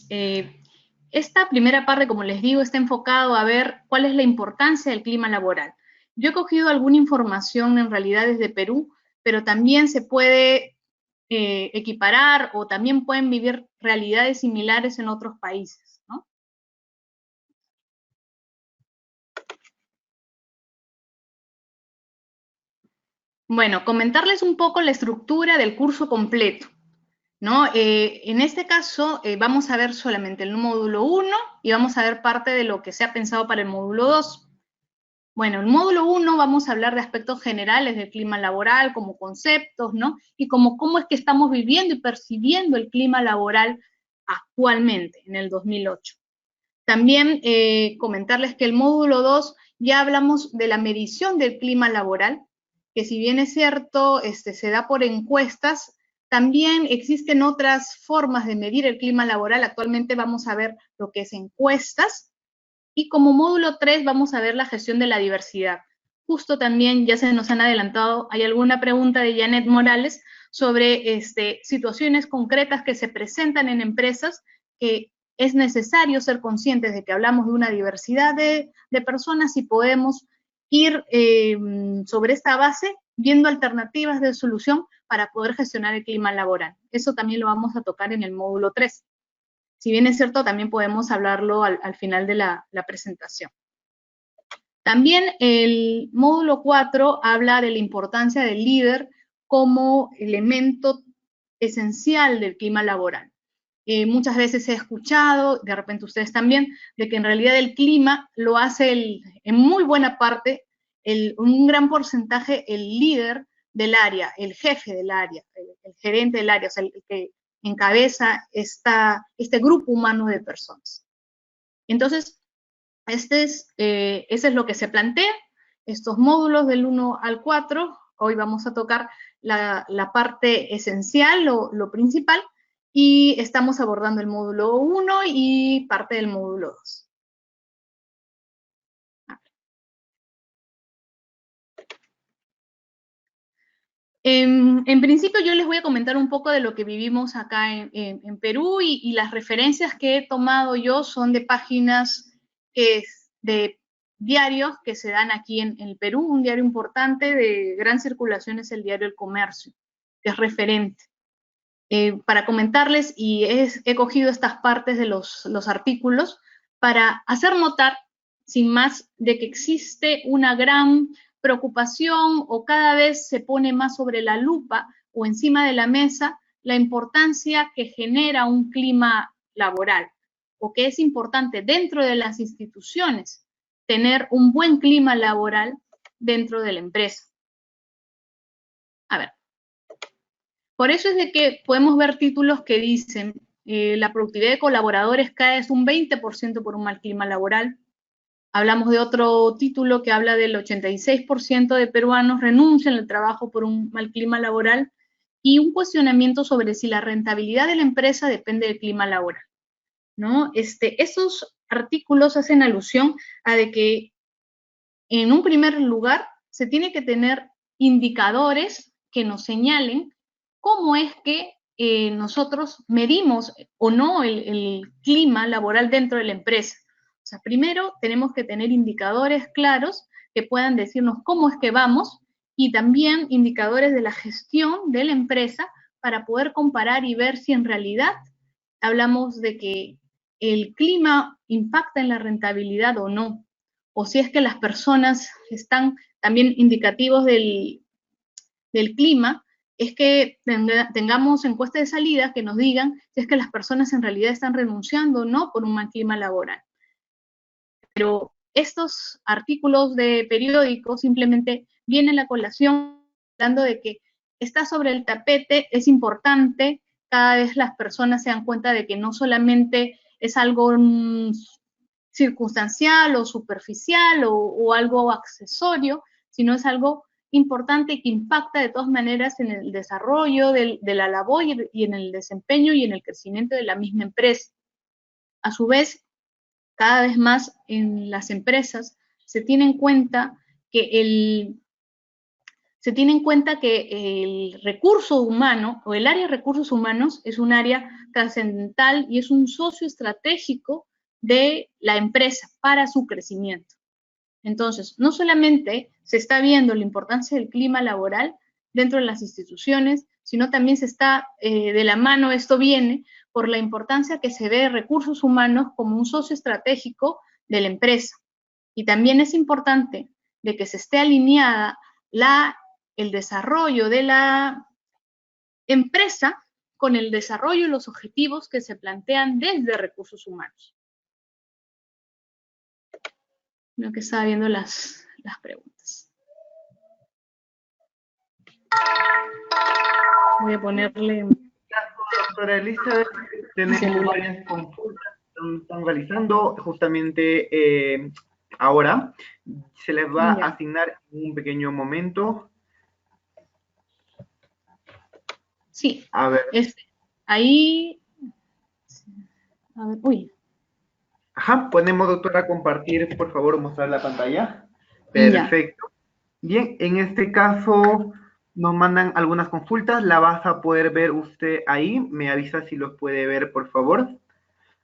Esta primera parte, como les digo, está enfocado a ver cuál es la importancia del clima laboral. Yo he cogido alguna información en realidad desde Perú, pero también se puede equiparar o también pueden vivir realidades similares en otros países, ¿no? Bueno, comentarles un poco la estructura del curso completo, ¿no? En este caso vamos a ver solamente el módulo 1 y vamos a ver parte de lo que se ha pensado para el módulo 2. Bueno, en el módulo 1 vamos a hablar de aspectos generales del clima laboral, como conceptos, ¿no? Y como cómo es que estamos viviendo y percibiendo el clima laboral actualmente, en el 2008. También comentarles que el módulo 2 ya hablamos de la medición del clima laboral, que si bien es cierto, se da por encuestas, también existen otras formas de medir el clima laboral. Actualmente vamos a ver lo que es encuestas, y como módulo 3 vamos a ver la gestión de la diversidad. Justo también ya se nos han adelantado, hay alguna pregunta de Janet Morales sobre situaciones concretas que se presentan en empresas que es necesario ser conscientes de que hablamos de una diversidad de personas y podemos ir sobre esta base viendo alternativas de solución para poder gestionar el clima laboral. Eso también lo vamos a tocar en el módulo 3. Si bien es cierto, también podemos hablarlo al final de la presentación. También el módulo 4 habla de la importancia del líder como elemento esencial del clima laboral. Muchas veces he escuchado, de repente ustedes también, de que en realidad el clima lo hace en muy buena parte, un gran porcentaje, el líder del área, el jefe del área, el gerente del área, o sea, el que encabeza este grupo humano de personas. Entonces, eso es lo que se plantea, estos módulos del 1 al 4, hoy vamos a tocar la parte esencial, lo principal, y estamos abordando el módulo 1 y parte del módulo 2. En principio yo les voy a comentar un poco de lo que vivimos acá en Perú y las referencias que he tomado yo son de páginas de diarios que se dan aquí en el Perú. Un diario importante de gran circulación es el diario El Comercio, que es referente. Para comentarles, y he cogido estas partes de los artículos para hacer notar, sin más, de que existe una gran preocupación o cada vez se pone más sobre la lupa o encima de la mesa la importancia que genera un clima laboral o que es importante dentro de las instituciones tener un buen clima laboral dentro de la empresa. A ver, por eso es de que podemos ver títulos que dicen la productividad de colaboradores cae un 20% por un mal clima laboral. Hablamos de otro título que habla del 86% de peruanos renuncian al trabajo por un mal clima laboral y un cuestionamiento sobre si la rentabilidad de la empresa depende del clima laboral, ¿no? Esos artículos hacen alusión a de que en un primer lugar se tiene que tener indicadores que nos señalen cómo es que nosotros medimos o no el clima laboral dentro de la empresa. O sea, primero tenemos que tener indicadores claros que puedan decirnos cómo es que vamos y también indicadores de la gestión de la empresa para poder comparar y ver si en realidad hablamos de que el clima impacta en la rentabilidad o no, o si es que las personas están también indicativos del clima, es que tengamos encuestas de salida que nos digan si es que las personas en realidad están renunciando o no por un mal clima laboral. Pero estos artículos de periódicos simplemente vienen a la colación hablando de que está sobre el tapete, es importante, cada vez las personas se dan cuenta de que no solamente es algo circunstancial o superficial o algo accesorio, sino es algo importante y que impacta de todas maneras en el desarrollo de la labor y en el desempeño y en el crecimiento de la misma empresa. A su vez, cada vez más en las empresas se tiene en cuenta que se tiene en cuenta que el recurso humano o el área de recursos humanos es un área trascendental y es un socio estratégico de la empresa para su crecimiento. Entonces, no solamente se está viendo la importancia del clima laboral dentro de las instituciones, sino también se está de la mano, esto viene por la importancia que se ve de recursos humanos como un socio estratégico de la empresa. Y también es importante de que se esté alineada el desarrollo de la empresa con el desarrollo y los objetivos que se plantean desde recursos humanos. Creo que estaba viendo las preguntas. Voy a ponerle... Doctora Elizabeth, tenemos varias consultas que están realizando justamente ahora. Se les va a asignar en un pequeño momento. Sí. A ver. Ahí... A ver, uy. Ajá, podemos, doctora, compartir, por favor, mostrar la pantalla. Perfecto. Bien, en este caso nos mandan algunas consultas, la vas a poder ver usted ahí, me avisa si los puede ver, por favor.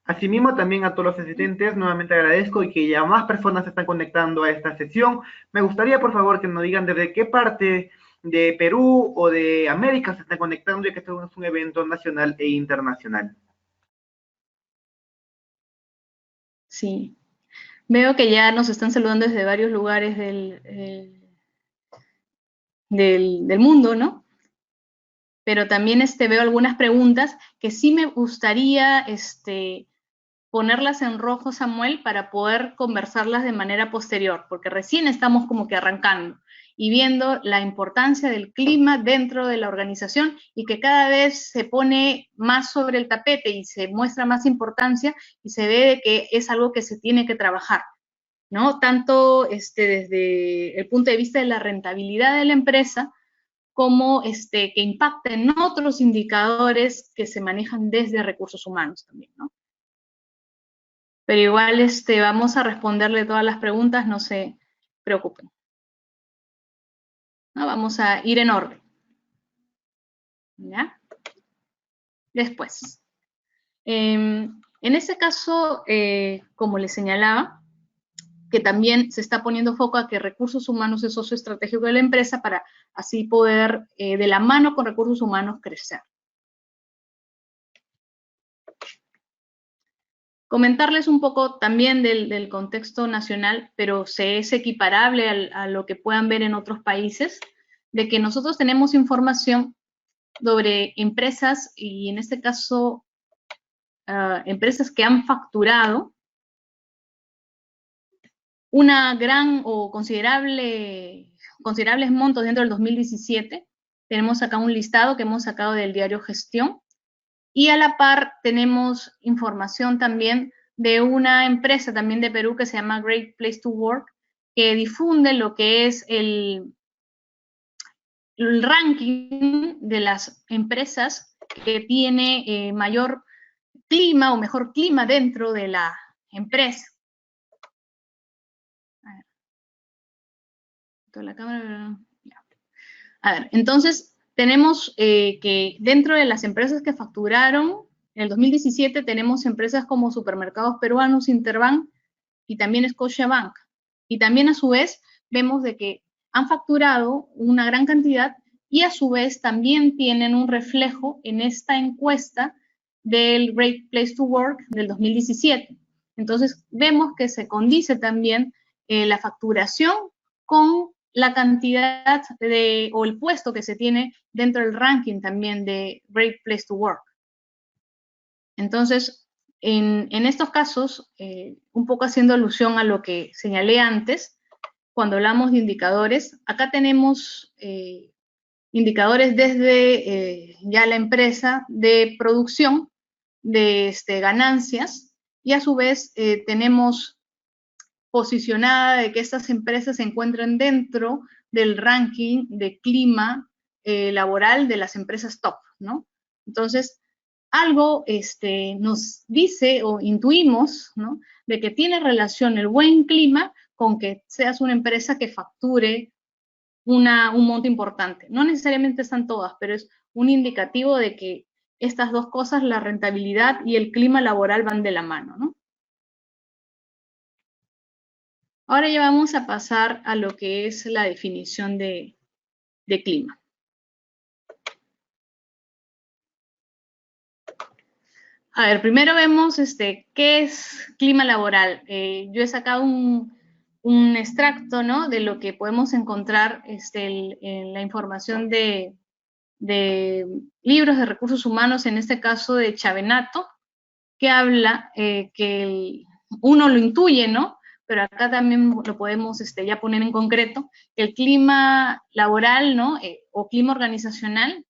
Asimismo, también a todos los asistentes, nuevamente agradezco y que ya más personas se están conectando a esta sesión. Me gustaría, por favor, que nos digan desde qué parte de Perú o de América se están conectando, ya que esto es un evento nacional e internacional. Sí. Veo que ya nos están saludando desde varios lugares del mundo, ¿no? Pero también veo algunas preguntas que sí me gustaría ponerlas en rojo, Samuel, para poder conversarlas de manera posterior, porque recién estamos como que arrancando y viendo la importancia del clima dentro de la organización y que cada vez se pone más sobre el tapete y se muestra más importancia y se ve de que es algo que se tiene que trabajar, ¿no? Tanto desde el punto de vista de la rentabilidad de la empresa, como que impacte en otros indicadores que se manejan desde recursos humanos también, ¿no? Pero igual vamos a responderle todas las preguntas, no se preocupen. ¿No? Vamos a ir en orden. ¿Ya? Después. En este caso, como les señalaba, que también se está poniendo foco a que recursos humanos es socio estratégico de la empresa para así poder, de la mano con recursos humanos, crecer. Comentarles un poco también del contexto nacional, pero se es equiparable a lo que puedan ver en otros países, de que nosotros tenemos información sobre empresas, y en este caso, empresas que han facturado una gran o considerables montos dentro del 2017. Tenemos acá un listado que hemos sacado del diario Gestión, y a la par tenemos información también de una empresa también de Perú que se llama Great Place to Work, que difunde lo que es el ranking de las empresas que tiene mayor clima o mejor clima dentro de la empresa. A ver. Toda la cámara. A ver, entonces tenemos que dentro de las empresas que facturaron en el 2017 tenemos empresas como Supermercados Peruanos, Interbank y también Scotiabank. Y también a su vez vemos de que han facturado una gran cantidad y a su vez también tienen un reflejo en esta encuesta del Great Place to Work del 2017. Entonces vemos que se condice también la facturación con la cantidad o el puesto que se tiene dentro del ranking también de Great Place to Work. Entonces, en estos casos, un poco haciendo alusión a lo que señalé antes, cuando hablamos de indicadores, acá tenemos indicadores desde ya la empresa de producción, de ganancias, y a su vez tenemos posicionada de que estas empresas se encuentran dentro del ranking de clima laboral de las empresas top, ¿no? Entonces, algo nos dice o intuimos, ¿no?, de que tiene relación el buen clima con que seas una empresa que facture un monto importante. No necesariamente están todas, pero es un indicativo de que estas dos cosas, la rentabilidad y el clima laboral, van de la mano, ¿no? Ahora ya vamos a pasar a lo que es la definición de clima. A ver, primero vemos qué es clima laboral. Yo he sacado un extracto, ¿no?, de lo que podemos encontrar en la información de libros de recursos humanos, en este caso de Chavenato, que habla que uno lo intuye, ¿no?, pero acá también lo podemos ya poner en concreto, que el clima laboral, ¿no?, o clima organizacional,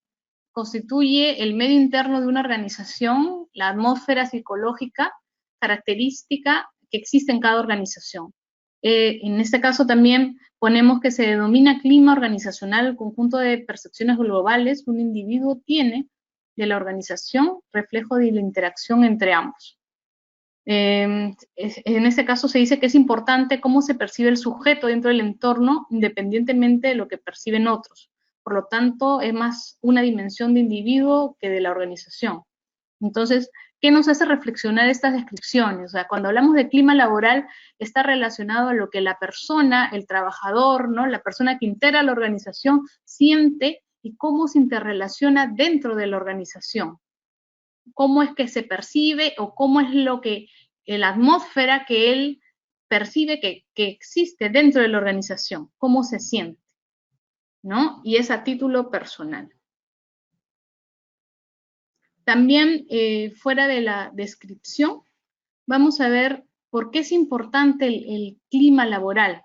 constituye el medio interno de una organización, la atmósfera psicológica característica que existe en cada organización. En este caso también ponemos que se denomina clima organizacional el conjunto de percepciones globales que un individuo tiene de la organización, reflejo de la interacción entre ambos. En este caso se dice que es importante cómo se percibe el sujeto dentro del entorno, independientemente de lo que perciben otros. Por lo tanto, es más una dimensión de individuo que de la organización. Entonces, ¿qué nos hace reflexionar estas descripciones? O sea, cuando hablamos de clima laboral, está relacionado a lo que la persona, el trabajador, ¿no?, la persona que integra la organización, siente y cómo se interrelaciona dentro de la organización. Cómo es que se percibe o cómo es lo que la atmósfera que él percibe que existe dentro de la organización, cómo se siente, ¿no? Y es a título personal. También, fuera de la descripción, vamos a ver por qué es importante el clima laboral.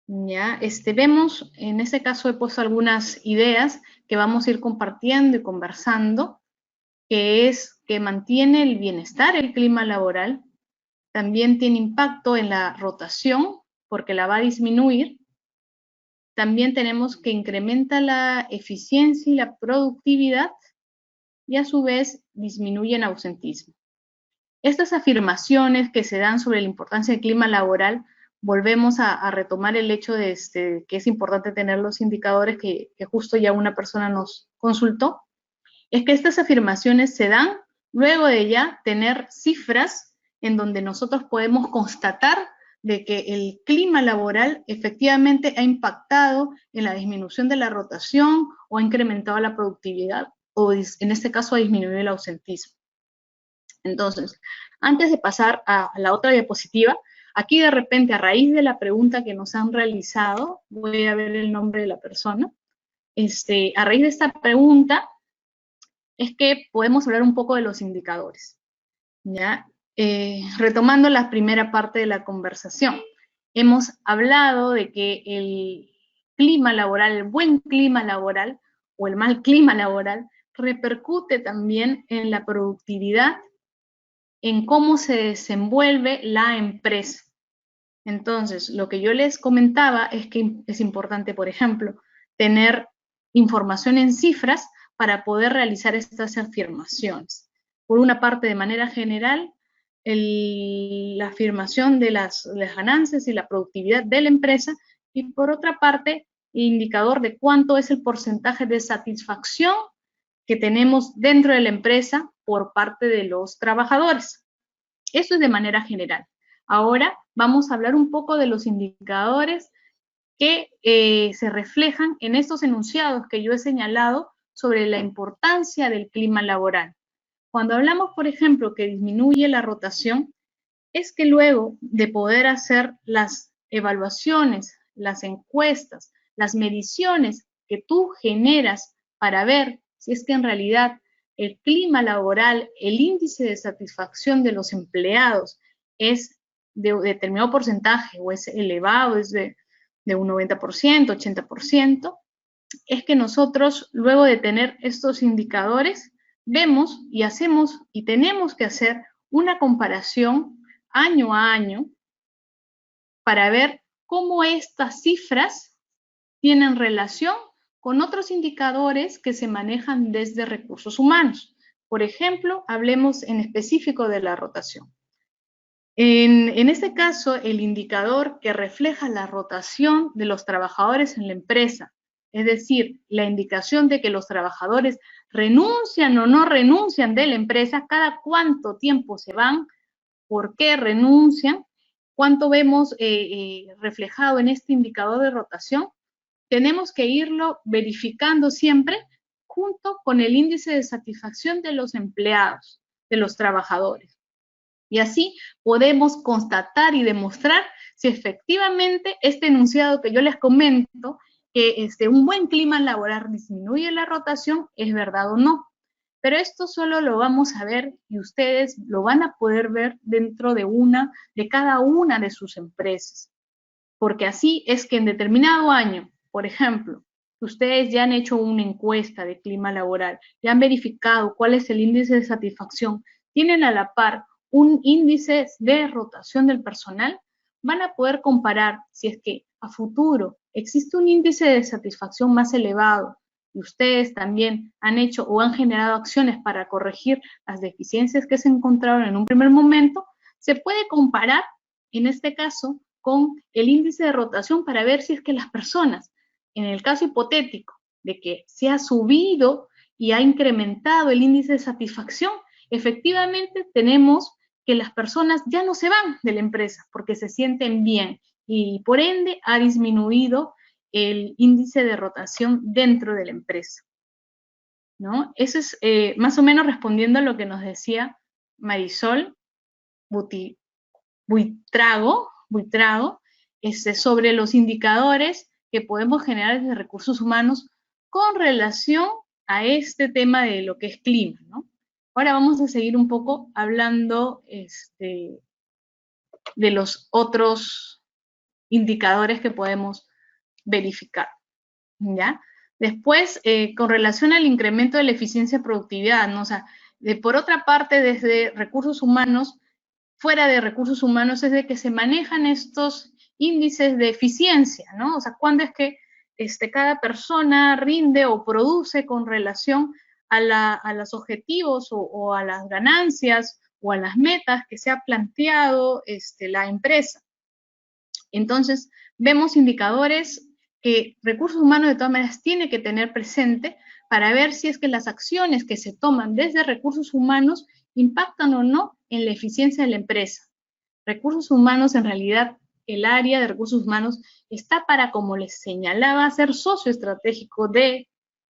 ¿Ya? Vemos, en este caso he puesto algunas ideas que vamos a ir compartiendo y conversando, que es que mantiene el bienestar, el clima laboral, también tiene impacto en la rotación, porque la va a disminuir. También tenemos que incrementa la eficiencia y la productividad, y a su vez disminuye el ausentismo. Estas afirmaciones que se dan sobre la importancia del clima laboral, volvemos a retomar el hecho de que es importante tener los indicadores que justo ya una persona nos consultó, es que estas afirmaciones se dan luego de ya tener cifras en donde nosotros podemos constatar de que el clima laboral efectivamente ha impactado en la disminución de la rotación o ha incrementado la productividad o en este caso ha disminuido el ausentismo. Entonces, antes de pasar a la otra diapositiva, aquí de repente a raíz de la pregunta que nos han realizado, voy a ver el nombre de la persona, a raíz de esta pregunta, es que podemos hablar un poco de los indicadores, ¿ya? Retomando la primera parte de la conversación, hemos hablado de que el clima laboral, el buen clima laboral o el mal clima laboral, repercute también en la productividad, en cómo se desenvuelve la empresa. Entonces, lo que yo les comentaba es que es importante, por ejemplo, tener información en cifras para poder realizar estas afirmaciones. Por una parte, de manera general, la afirmación de las ganancias y la productividad de la empresa, y por otra parte, el indicador de cuánto es el porcentaje de satisfacción que tenemos dentro de la empresa por parte de los trabajadores. Eso es de manera general. Ahora vamos a hablar un poco de los indicadores que se reflejan en estos enunciados que yo he señalado sobre la importancia del clima laboral. Cuando hablamos, por ejemplo, que disminuye la rotación, es que luego de poder hacer las evaluaciones, las encuestas, las mediciones que tú generas para ver si es que en realidad el clima laboral, el índice de satisfacción de los empleados es de determinado porcentaje o es elevado, es de un 90%, 80%, es que nosotros, luego de tener estos indicadores, vemos y hacemos y tenemos que hacer una comparación año a año para ver cómo estas cifras tienen relación con otros indicadores que se manejan desde recursos humanos. Por ejemplo, hablemos en específico de la rotación. En este caso, el indicador que refleja la rotación de los trabajadores en la empresa, es decir, la indicación de que los trabajadores renuncian o no renuncian de la empresa, cada cuánto tiempo se van, por qué renuncian, cuánto vemos reflejado en este indicador de rotación, tenemos que irlo verificando siempre junto con el índice de satisfacción de los empleados, de los trabajadores. Y así podemos constatar y demostrar si efectivamente este enunciado que yo les comento, que un buen clima laboral disminuye la rotación, es verdad o no. Pero esto solo lo vamos a ver y ustedes lo van a poder ver dentro de cada una de sus empresas. Porque así es que en determinado año, por ejemplo, ustedes ya han hecho una encuesta de clima laboral, ya han verificado cuál es el índice de satisfacción, tienen a la par un índice de rotación del personal, van a poder comparar si es que a futuro existe un índice de satisfacción más elevado y ustedes también han hecho o han generado acciones para corregir las deficiencias que se encontraron en un primer momento, se puede comparar, en este caso, con el índice de rotación para ver si es que las personas, en el caso hipotético de que se ha subido y ha incrementado el índice de satisfacción, efectivamente tenemos que las personas ya no se van de la empresa porque se sienten bien y por ende ha disminuido el índice de rotación dentro de la empresa, ¿no? Eso es más o menos respondiendo a lo que nos decía Marisol Buitrago, sobre los indicadores que podemos generar desde recursos humanos con relación a este tema de lo que es clima, ¿no? Ahora vamos a seguir un poco hablando de los otros indicadores que podemos verificar, ¿ya? Después, con relación al incremento de la eficiencia y productividad, ¿no? O sea, por otra parte, desde recursos humanos, fuera de recursos humanos, es de que se manejan estos índices de eficiencia, ¿no? O sea, cuándo es que cada persona rinde o produce con relación a los objetivos o a las ganancias o a las metas que se ha planteado la empresa. Entonces, vemos indicadores que recursos humanos de todas maneras tiene que tener presente para ver si es que las acciones que se toman desde recursos humanos impactan o no en la eficiencia de la empresa. Recursos humanos, en realidad, el área de recursos humanos está para, como les señalaba, ser socio estratégico de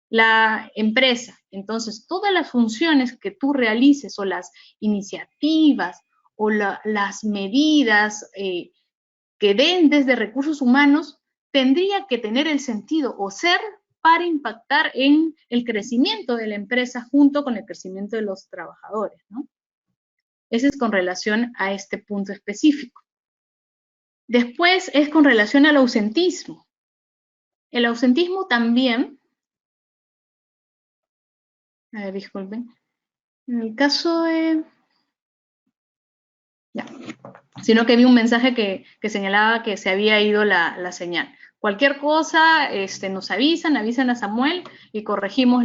la empresa. Entonces, todas las funciones que tú realices o las iniciativas o las medidas que den desde recursos humanos tendría que tener el sentido o ser para impactar en el crecimiento de la empresa junto con el crecimiento de los trabajadores, ¿no? Ese es con relación a este punto específico. Después es con relación al ausentismo. El ausentismo también, a ver, disculpen, en el caso de... Ya, sino que vi un mensaje que señalaba que se había ido la señal. Cualquier cosa, nos avisan a Samuel y corregimos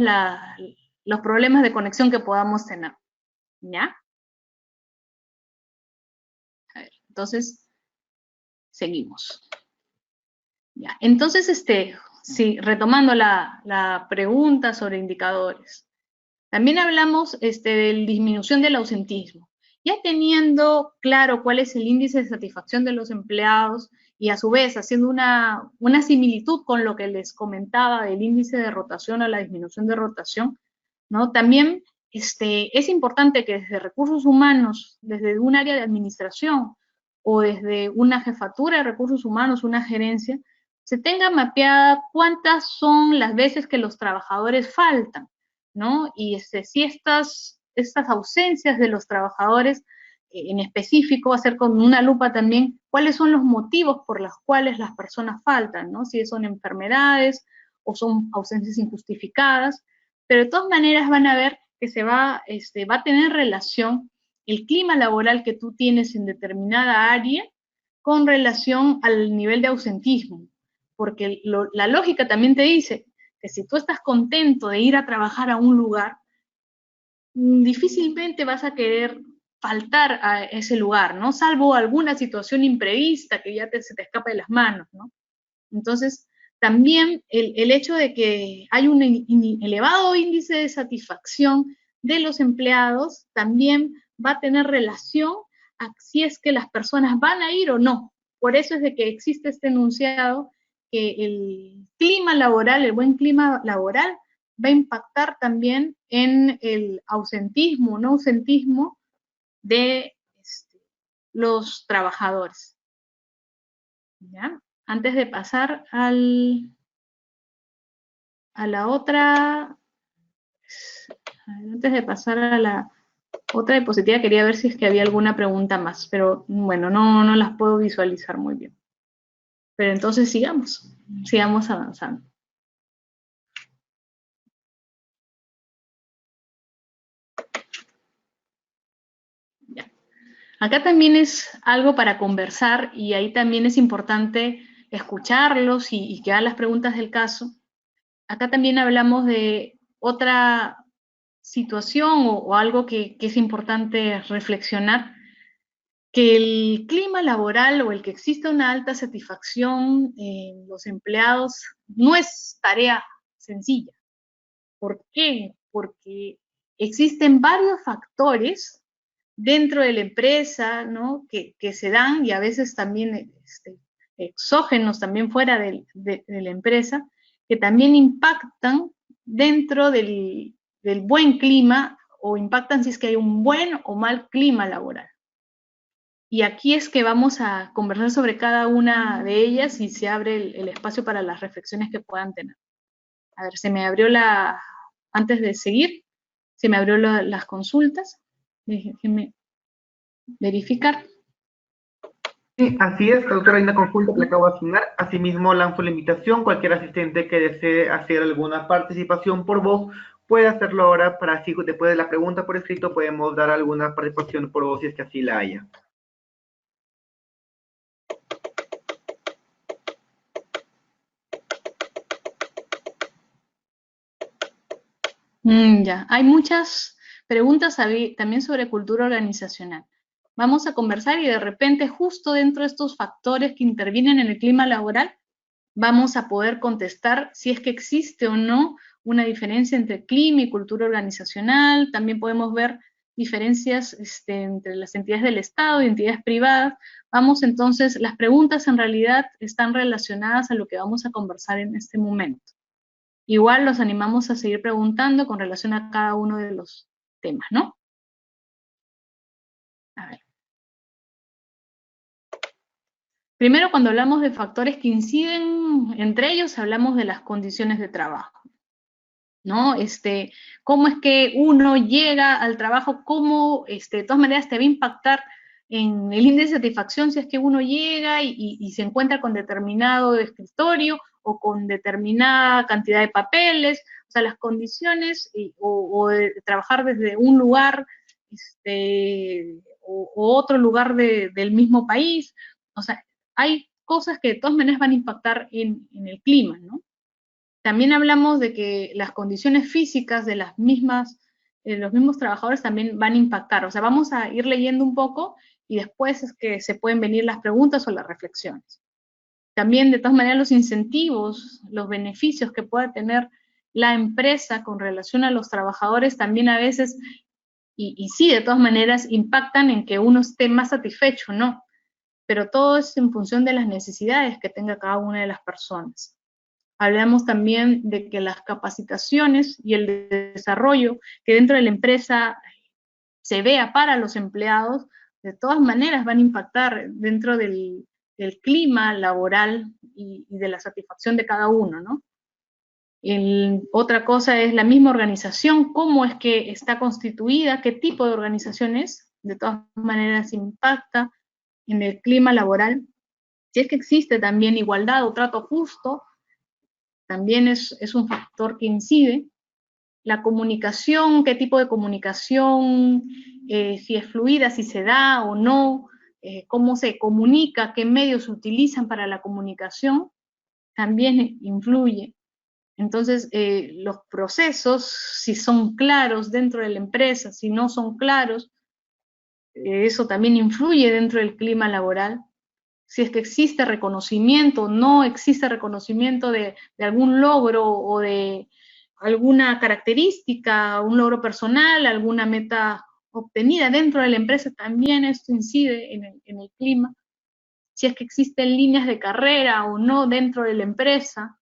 los problemas de conexión que podamos tener, ¿ya? A ver, entonces, seguimos. Ya, entonces, sí, retomando la pregunta sobre indicadores. También hablamos de la disminución del ausentismo. Ya teniendo claro cuál es el índice de satisfacción de los empleados y a su vez haciendo una similitud con lo que les comentaba del índice de rotación o la disminución de rotación, ¿no? También es importante que desde recursos humanos, desde un área de administración o desde una jefatura de recursos humanos, una gerencia, se tenga mapeada cuántas son las veces que los trabajadores faltan, ¿no? Y si estas ausencias de los trabajadores en específico, hacer con una lupa también cuáles son los motivos por los cuales las personas faltan, ¿no? Si son enfermedades o son ausencias injustificadas, pero de todas maneras van a ver que va a tener relación el clima laboral que tú tienes en determinada área con relación al nivel de ausentismo, porque la lógica también te dice que si tú estás contento de ir a trabajar a un lugar, difícilmente vas a querer faltar a ese lugar, ¿no? Salvo alguna situación imprevista que ya se te escapa de las manos, ¿no? Entonces, también el hecho de que hay un elevado índice de satisfacción de los empleados también va a tener relación a si es que las personas van a ir o no. Por eso es de que existe este enunciado que el clima laboral, el buen clima laboral, va a impactar también en el ausentismo, no ausentismo de los trabajadores. ¿Ya? Antes de pasar a la otra, antes de pasar a la otra diapositiva, quería ver si es que había alguna pregunta más, pero bueno, no las puedo visualizar muy bien. Pero entonces sigamos avanzando. Ya. Acá también es algo para conversar y ahí también es importante escucharlos y que hagan las preguntas del caso. Acá también hablamos de otra situación o algo que es importante reflexionar, que el clima laboral o el que exista una alta satisfacción en los empleados no es tarea sencilla. ¿Por qué? Porque existen varios factores dentro de la empresa, ¿no? que se dan y a veces también exógenos, también fuera de la empresa, que también impactan dentro del buen clima o impactan si es que hay un buen o mal clima laboral. Y aquí es que vamos a conversar sobre cada una de ellas y se abre el espacio para las reflexiones que puedan tener. A ver, se me abrió antes de seguir, se me abrió las consultas. Déjenme verificar. Sí, así es, doctora, hay una consulta que le acabo de asignar. Asimismo, lanzo la invitación. Cualquier asistente que desee hacer alguna participación por voz puede hacerlo ahora para así, después de la pregunta por escrito, podemos dar alguna participación por voz si es que así la haya. Ya, hay muchas preguntas también sobre cultura organizacional. Vamos a conversar y de repente justo dentro de estos factores que intervienen en el clima laboral, vamos a poder contestar si es que existe o no una diferencia entre clima y cultura organizacional. También podemos ver diferencias entre las entidades del Estado y entidades privadas. Vamos entonces, las preguntas en realidad están relacionadas a lo que vamos a conversar en este momento. Igual los animamos a seguir preguntando con relación a cada uno de los temas, ¿no? A ver. Primero, cuando hablamos de factores que inciden entre ellos, hablamos de las condiciones de trabajo, ¿no? Cómo es que uno llega al trabajo, cómo, de todas maneras, te va a impactar en el índice de satisfacción si es que uno llega y se encuentra con determinado escritorio o con determinada cantidad de papeles, o sea, las condiciones o de trabajar desde un lugar o otro lugar del mismo país, o sea, hay cosas que de todas maneras van a impactar en el clima, ¿no? También hablamos de que las condiciones físicas de los mismos trabajadores también van a impactar. O sea, vamos a ir leyendo un poco y después es que se pueden venir las preguntas o las reflexiones. También, de todas maneras, los incentivos, los beneficios que pueda tener la empresa con relación a los trabajadores también a veces, y sí, de todas maneras, impactan en que uno esté más satisfecho, ¿no? Pero todo es en función de las necesidades que tenga cada una de las personas. Hablamos también de que las capacitaciones y el desarrollo que dentro de la empresa se vea para los empleados, de todas maneras van a impactar dentro del clima laboral y de la satisfacción de cada uno, ¿no? Otra cosa es la misma organización, cómo es que está constituida, qué tipo de organización es, de todas maneras impacta en el clima laboral. Si es que existe también igualdad o trato justo, también es un factor que incide. La comunicación, qué tipo de comunicación, si es fluida, si se da o no, cómo se comunica, qué medios se utilizan para la comunicación, también influye. Entonces, los procesos, si son claros dentro de la empresa, si no son claros, eso también influye dentro del clima laboral. Si es que existe reconocimiento, no existe reconocimiento de algún logro o de alguna característica, un logro personal, alguna meta obtenida dentro de la empresa, también esto incide en el clima. Si es que existen líneas de carrera o no dentro de la empresa,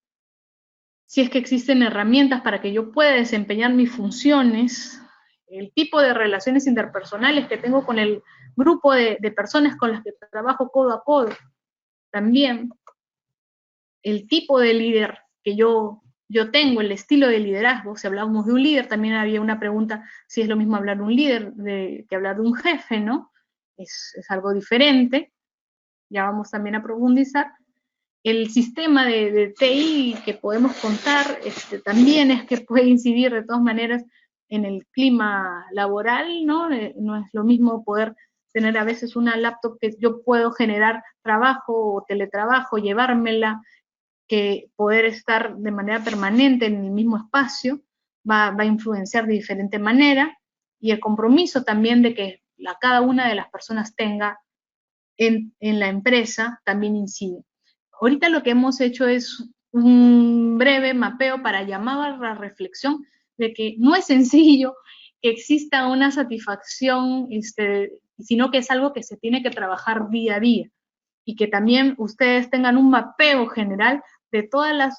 si es que existen herramientas para que yo pueda desempeñar mis funciones, el tipo de relaciones interpersonales que tengo con el grupo de personas con las que trabajo codo a codo, también el tipo de líder que yo tengo, el estilo de liderazgo. Si hablamos de un líder, también había una pregunta si es lo mismo hablar de un líder que hablar de un jefe, ¿no? Es algo diferente, ya vamos también a profundizar. El sistema de TI que podemos contar también es que puede incidir de todas maneras en el clima laboral, ¿no? No es lo mismo poder tener a veces una laptop que yo puedo generar trabajo o teletrabajo, llevármela, que poder estar de manera permanente en el mismo espacio va a influenciar de diferente manera, y el compromiso también de que cada una de las personas tenga en la empresa también incide. Ahorita lo que hemos hecho es un breve mapeo para llamar a la reflexión de que no es sencillo que exista una satisfacción, sino que es algo que se tiene que trabajar día a día, y que también ustedes tengan un mapeo general de todas las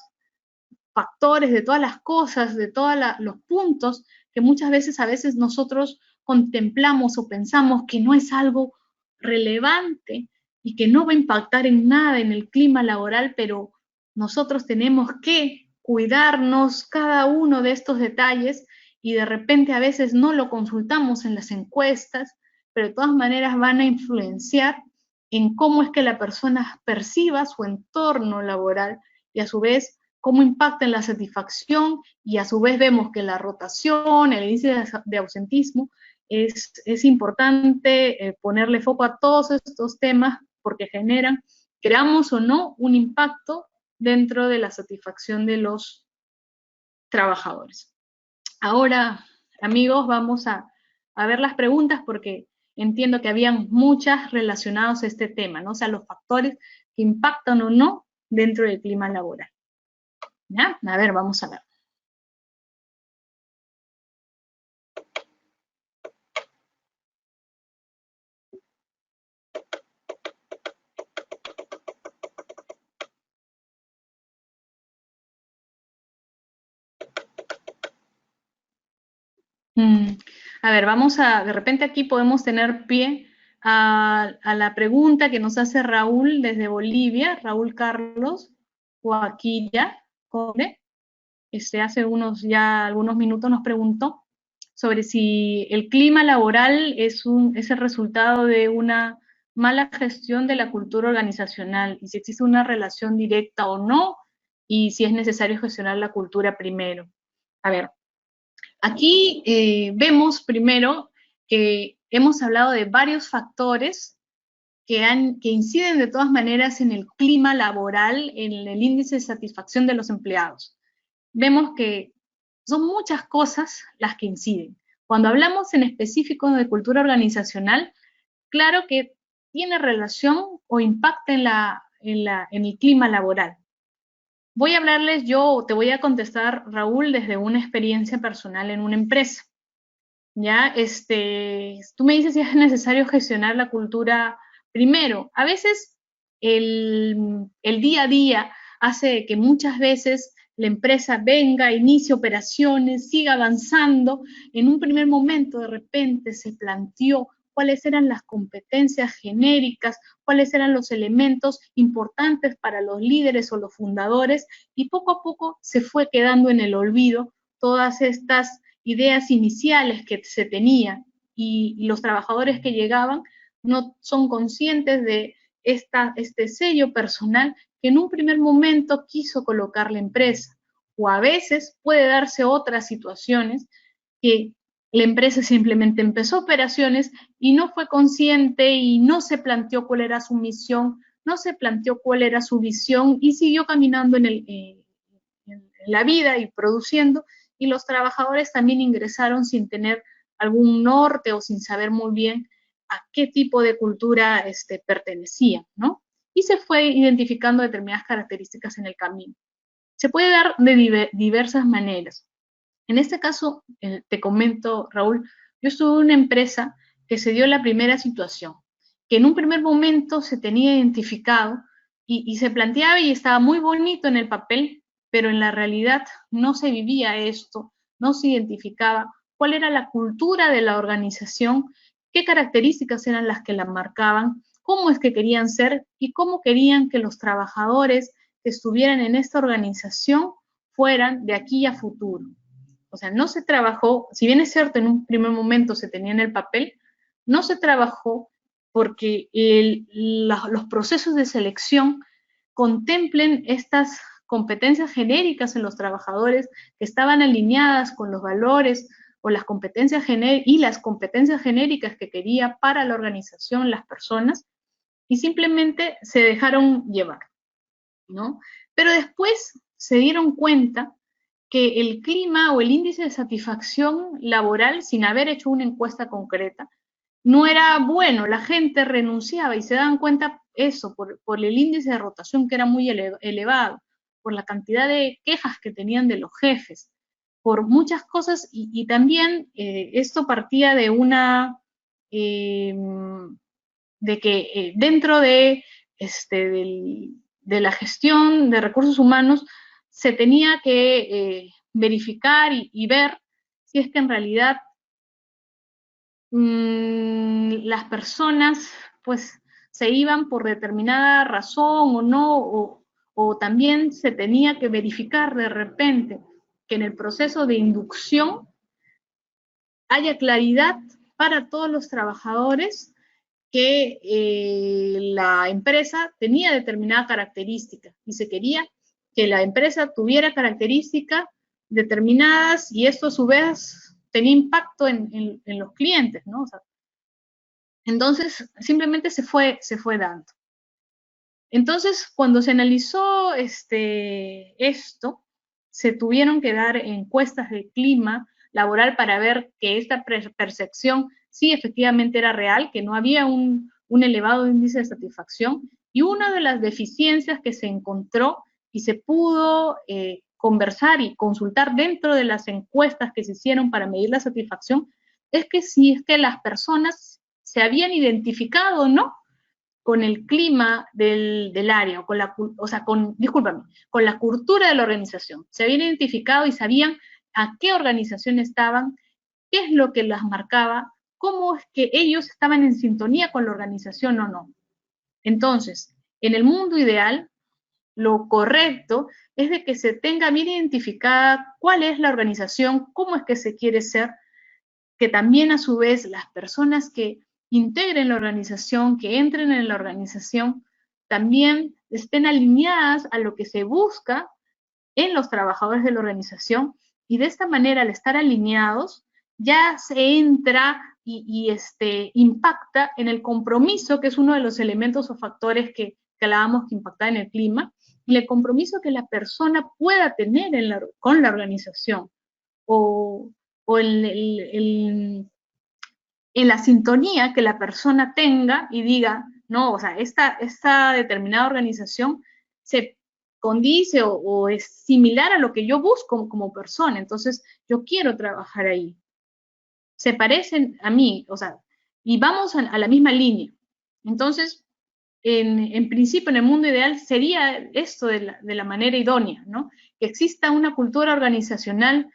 factores, de todas las cosas, de todos los puntos que muchas veces, a veces nosotros contemplamos o pensamos que no es algo relevante y que no va a impactar en nada en el clima laboral, pero nosotros tenemos que cuidarnos cada uno de estos detalles, y de repente a veces no lo consultamos en las encuestas, pero de todas maneras van a influenciar en cómo es que la persona perciba su entorno laboral, y a su vez cómo impacta en la satisfacción, y a su vez vemos que la rotación, el índice de ausentismo, es importante ponerle foco a todos estos temas porque generan, creamos o no, un impacto dentro de la satisfacción de los trabajadores. Ahora, amigos, vamos a ver las preguntas porque entiendo que habían muchas relacionadas a este tema, ¿no? O sea, los factores que impactan o no dentro del clima laboral. ¿Ya? A ver, vamos a ver. A ver, vamos a, de repente aquí podemos tener pie a la pregunta que nos hace Raúl desde Bolivia, Raúl Carlos Joaquilla Conde. Hace algunos minutos nos preguntó sobre si el clima laboral es el resultado de una mala gestión de la cultura organizacional, y si existe una relación directa o no, y si es necesario gestionar la cultura primero. A ver, aquí vemos primero que hemos hablado de varios factores que inciden de todas maneras en el clima laboral, en el índice de satisfacción de los empleados. Vemos que son muchas cosas las que inciden. Cuando hablamos en específico de cultura organizacional, claro que tiene relación o impacta en el clima laboral. Voy a hablarles te voy a contestar, Raúl, desde una experiencia personal en una empresa. ¿Ya? Tú me dices si es necesario gestionar la cultura primero. A veces el día a día hace que muchas veces la empresa venga, inicie operaciones, siga avanzando. En un primer momento, de repente, se planteó cuáles eran las competencias genéricas, cuáles eran los elementos importantes para los líderes o los fundadores, y poco a poco se fue quedando en el olvido todas estas ideas iniciales que se tenía, y los trabajadores que llegaban no son conscientes de este sello personal que en un primer momento quiso colocar la empresa. O a veces puede darse otras situaciones que la empresa simplemente empezó operaciones y no fue consciente y no se planteó cuál era su misión, no se planteó cuál era su visión, y siguió caminando en la vida y produciendo, y los trabajadores también ingresaron sin tener algún norte o sin saber muy bien a qué tipo de cultura pertenecían, ¿no? Y se fue identificando determinadas características en el camino. Se puede dar de diversas maneras. En este caso, te comento, Raúl, yo estuve en una empresa que se dio la primera situación, que en un primer momento se tenía identificado y se planteaba y estaba muy bonito en el papel, pero en la realidad no se vivía esto, no se identificaba cuál era la cultura de la organización, qué características eran las que la marcaban, cómo es que querían ser y cómo querían que los trabajadores que estuvieran en esta organización fueran de aquí a futuro. O sea, no se trabajó, si bien es cierto, en un primer momento se tenía en el papel, no se trabajó porque los procesos de selección contemplen estas competencias genéricas en los trabajadores que estaban alineadas con los valores o las competencias y las competencias genéricas que quería para la organización las personas, y simplemente se dejaron llevar, ¿no? Pero después se dieron cuenta que el clima o el índice de satisfacción laboral, sin haber hecho una encuesta concreta, no era bueno, la gente renunciaba y se daban cuenta eso por el índice de rotación que era muy elevado, por la cantidad de quejas que tenían de los jefes, por muchas cosas y también esto partía de una, de que dentro de, de la gestión de recursos humanos se tenía que verificar y ver si es que en realidad las personas pues se iban por determinada razón o no, o también se tenía que verificar de repente que en el proceso de inducción haya claridad para todos los trabajadores que la empresa tenía determinada característica y se quería que la empresa tuviera características determinadas y esto a su vez tenía impacto en los clientes, ¿no? O sea, entonces simplemente se fue dando. Entonces, cuando se analizó esto, se tuvieron que dar encuestas de clima laboral para ver que esta percepción sí efectivamente era real, que no había un elevado índice de satisfacción, y una de las deficiencias que se encontró y se pudo conversar y consultar dentro de las encuestas que se hicieron para medir la satisfacción es que si es que las personas se habían identificado o no con el clima del área, con la, o sea, discúlpame, con la cultura de la organización. Se habían identificado y sabían a qué organización estaban, qué es lo que las marcaba, cómo es que ellos estaban en sintonía con la organización o no. Entonces, en el mundo ideal, lo correcto es de que se tenga bien identificada cuál es la organización, cómo es que se quiere ser, que también a su vez las personas que integren la organización, que entren en la organización, también estén alineadas a lo que se busca en los trabajadores de la organización, y de esta manera, al estar alineados, ya se entra y impacta en el compromiso, que es uno de los elementos o factores que hablábamos que impacta en el clima, y el compromiso que la persona pueda tener con la organización, o en la sintonía que la persona tenga y diga, no, o sea, esta determinada organización se condice o es similar a lo que yo busco como persona, entonces yo quiero trabajar ahí. Se parecen a mí, o sea, y vamos a la misma línea. Entonces, en principio, en el mundo ideal, sería esto de la manera idónea, ¿no? Que exista una cultura organizacional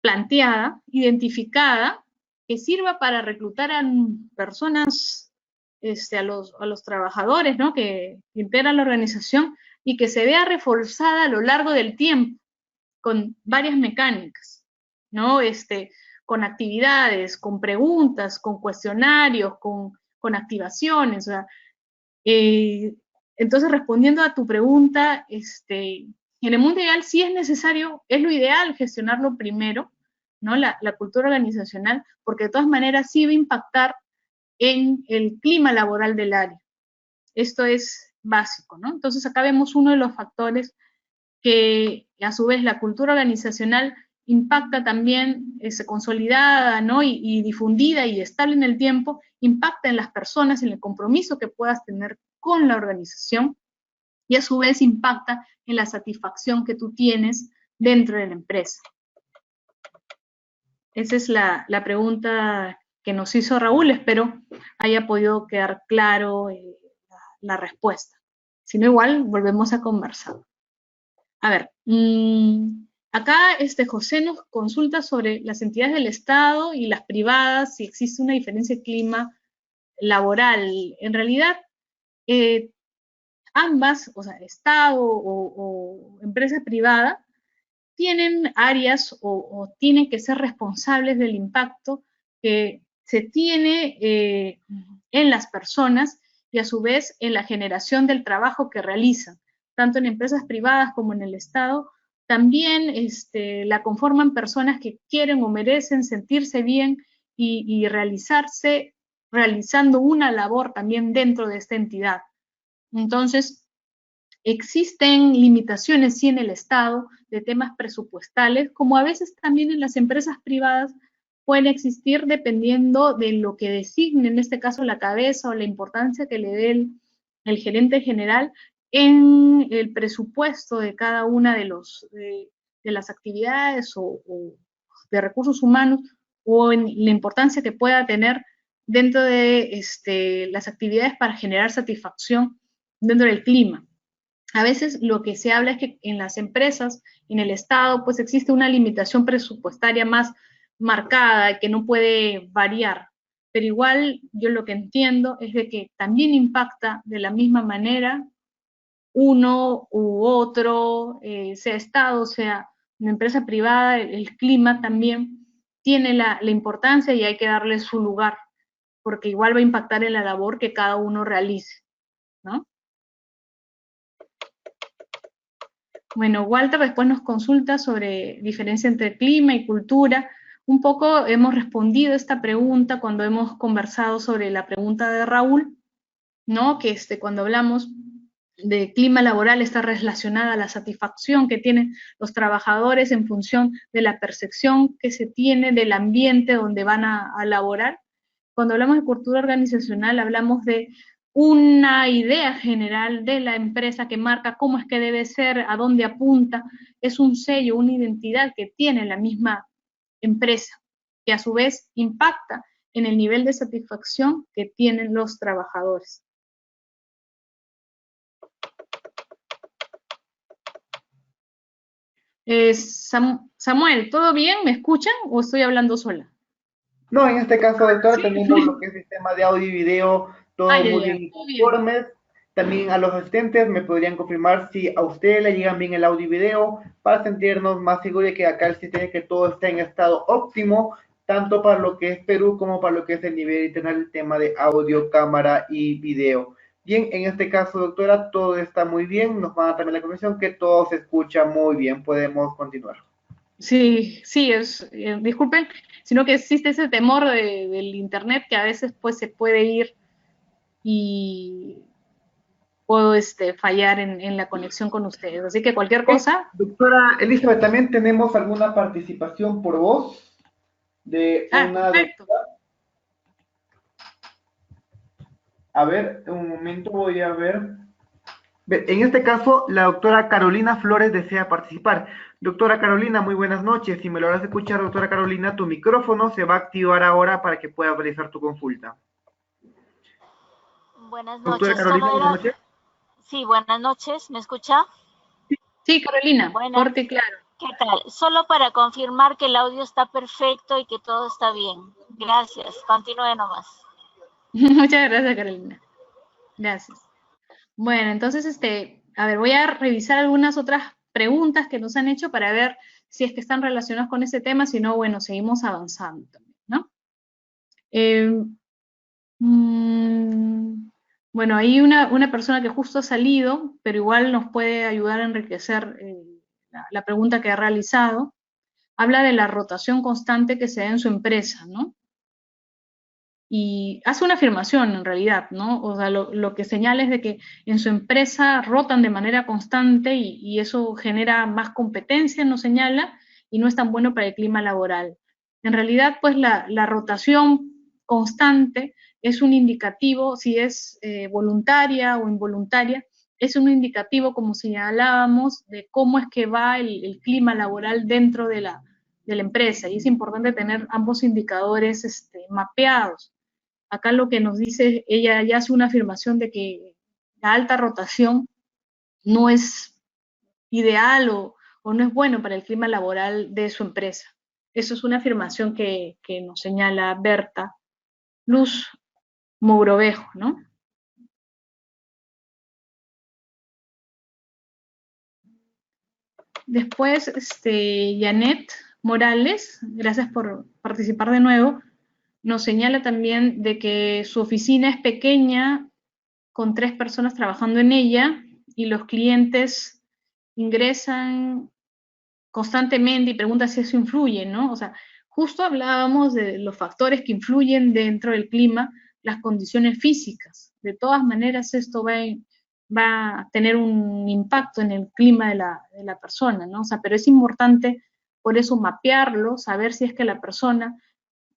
planteada, identificada, que sirva para reclutar a personas, a los trabajadores, ¿no? Que integran la organización y que se vea reforzada a lo largo del tiempo con varias mecánicas, ¿no? Con actividades, con preguntas, con cuestionarios, con activaciones, o sea, entonces, respondiendo a tu pregunta, en el mundo ideal sí es necesario, es lo ideal gestionarlo primero, ¿no? La cultura organizacional, porque de todas maneras sí va a impactar en el clima laboral del área. Esto es básico, ¿no? Entonces, acá vemos uno de los factores que, a su vez, la cultura organizacional impacta también, consolidada, ¿no? Y difundida y estable en el tiempo, impacta en las personas, en el compromiso que puedas tener con la organización, y a su vez impacta en la satisfacción que tú tienes dentro de la empresa. Esa es la pregunta que nos hizo Raúl. Espero haya podido quedar claro la respuesta. Si no, igual volvemos a conversar. A ver, acá José nos consulta sobre las entidades del Estado y las privadas, si existe una diferencia de clima laboral. En realidad, ambas, o sea, Estado o empresa privada, tienen áreas o tienen que ser responsables del impacto que se tiene en las personas y a su vez en la generación del trabajo que realizan, tanto en empresas privadas como en el Estado. También la conforman personas que quieren o merecen sentirse bien y realizando una labor también dentro de esta entidad. Entonces, existen limitaciones, sí, en el Estado de temas presupuestales, como a veces también en las empresas privadas pueden existir dependiendo de lo que designe, en este caso la cabeza o la importancia que le dé el gerente general en el presupuesto de cada una de las actividades o de recursos humanos, o en la importancia que pueda tener dentro de las actividades para generar satisfacción dentro del clima. A veces lo que se habla es que en las empresas, en el Estado, pues existe una limitación presupuestaria más marcada que no puede variar. Pero igual yo lo que entiendo es de que también impacta de la misma manera uno u otro, sea Estado, sea una empresa privada, el clima también tiene la importancia y hay que darle su lugar, porque igual va a impactar en la labor que cada uno realice, ¿no? Bueno, Walter después nos consulta sobre diferencia entre clima y cultura. Un poco hemos respondido esta pregunta cuando hemos conversado sobre la pregunta de Raúl, ¿no? Que cuando hablamos de clima laboral está relacionada a la satisfacción que tienen los trabajadores en función de la percepción que se tiene del ambiente donde van a laborar. Cuando hablamos de cultura organizacional hablamos de una idea general de la empresa que marca cómo es que debe ser, a dónde apunta, es un sello, una identidad que tiene la misma empresa, que a su vez impacta en el nivel de satisfacción que tienen los trabajadores. Samuel, ¿todo bien? ¿Me escuchan o estoy hablando sola? No, en este caso, doctora, ¿Sí? teniendo lo que es sistema de audio y video, todo muy bien, Todo bien. informes. También a los asistentes me podrían confirmar si a ustedes le llegan bien el audio y video para sentirnos más seguros de que acá el sistema, que todo está en estado óptimo, tanto para lo que es Perú como para lo que es el nivel internacional, el tema de audio, cámara y video. Bien, en este caso, doctora, todo está muy bien. Nos van a también la confirmación que todo se escucha muy bien. Podemos continuar. Sí, sí, disculpen, sino que existe ese temor del internet que a veces pues se puede ir y puedo fallar en la conexión con ustedes. Así que cualquier cosa. Doctora Elizabeth, también tenemos alguna participación por voz de una Perfecto. doctora. A ver, un momento, voy a ver. En este caso, la doctora Carolina Flores desea participar. Doctora Carolina, muy buenas noches. Si me logras escuchar, doctora Carolina, tu micrófono se va a activar ahora para que puedas realizar tu consulta. Buenas Doctora noches. Carolina, buenas noches. Sí, buenas noches. ¿Me escucha? Sí, Carolina, corte y claro. ¿Qué tal? Solo para confirmar que el audio está perfecto y que todo está bien. Gracias. Continúe nomás. Muchas gracias, Carolina. Gracias. Bueno, entonces, a ver, voy a revisar algunas otras preguntas que nos han hecho para ver si es que están relacionadas con ese tema, si no, bueno, seguimos avanzando también, ¿no? Bueno, hay una persona que justo ha salido, pero igual nos puede ayudar a enriquecer la pregunta que ha realizado. Habla de la rotación constante que se da en su empresa, ¿no? Y hace una afirmación en realidad, ¿no? O sea, lo que señala es de que en su empresa rotan de manera constante y eso genera más competencia, nos señala, y no es tan bueno para el clima laboral. En realidad, pues la rotación constante es un indicativo, si es voluntaria o involuntaria, es un indicativo, como señalábamos, de cómo es que va el clima laboral dentro de la empresa, y es importante tener ambos indicadores mapeados. Acá lo que nos dice, ella ya hace una afirmación de que la alta rotación no es ideal o no es bueno para el clima laboral de su empresa. Eso es una afirmación que nos señala Berta Luz Mogrovejo, ¿no? Después, Janet Morales, gracias por participar de nuevo, nos señala también de que su oficina es pequeña, con 3 personas trabajando en ella, y los clientes ingresan constantemente y pregunta si eso influye, ¿no? O sea, justo hablábamos de los factores que influyen dentro del clima, las condiciones físicas. De todas maneras, esto va a tener un impacto en el clima de la persona, ¿no? O sea, pero es importante por eso mapearlo, saber si es que la persona,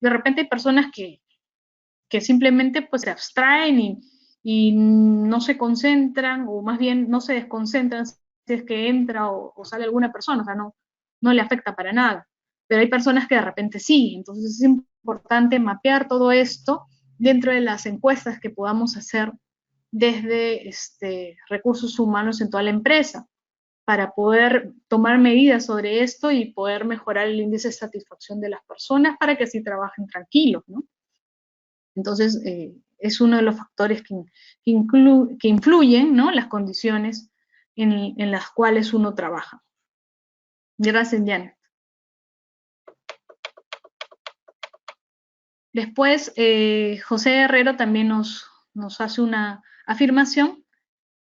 de repente hay personas que simplemente pues se abstraen y no se concentran, o más bien no se desconcentran si es que entra o sale alguna persona, o sea, no le afecta para nada. Pero hay personas que de repente sí, entonces es importante mapear todo esto dentro de las encuestas que podamos hacer desde recursos humanos en toda la empresa, para poder tomar medidas sobre esto y poder mejorar el índice de satisfacción de las personas para que así trabajen tranquilos, ¿no? Entonces, es uno de los factores que influyen, ¿no?, las condiciones en las cuales uno trabaja. Gracias, Janet. Después, José Herrero también nos hace una afirmación,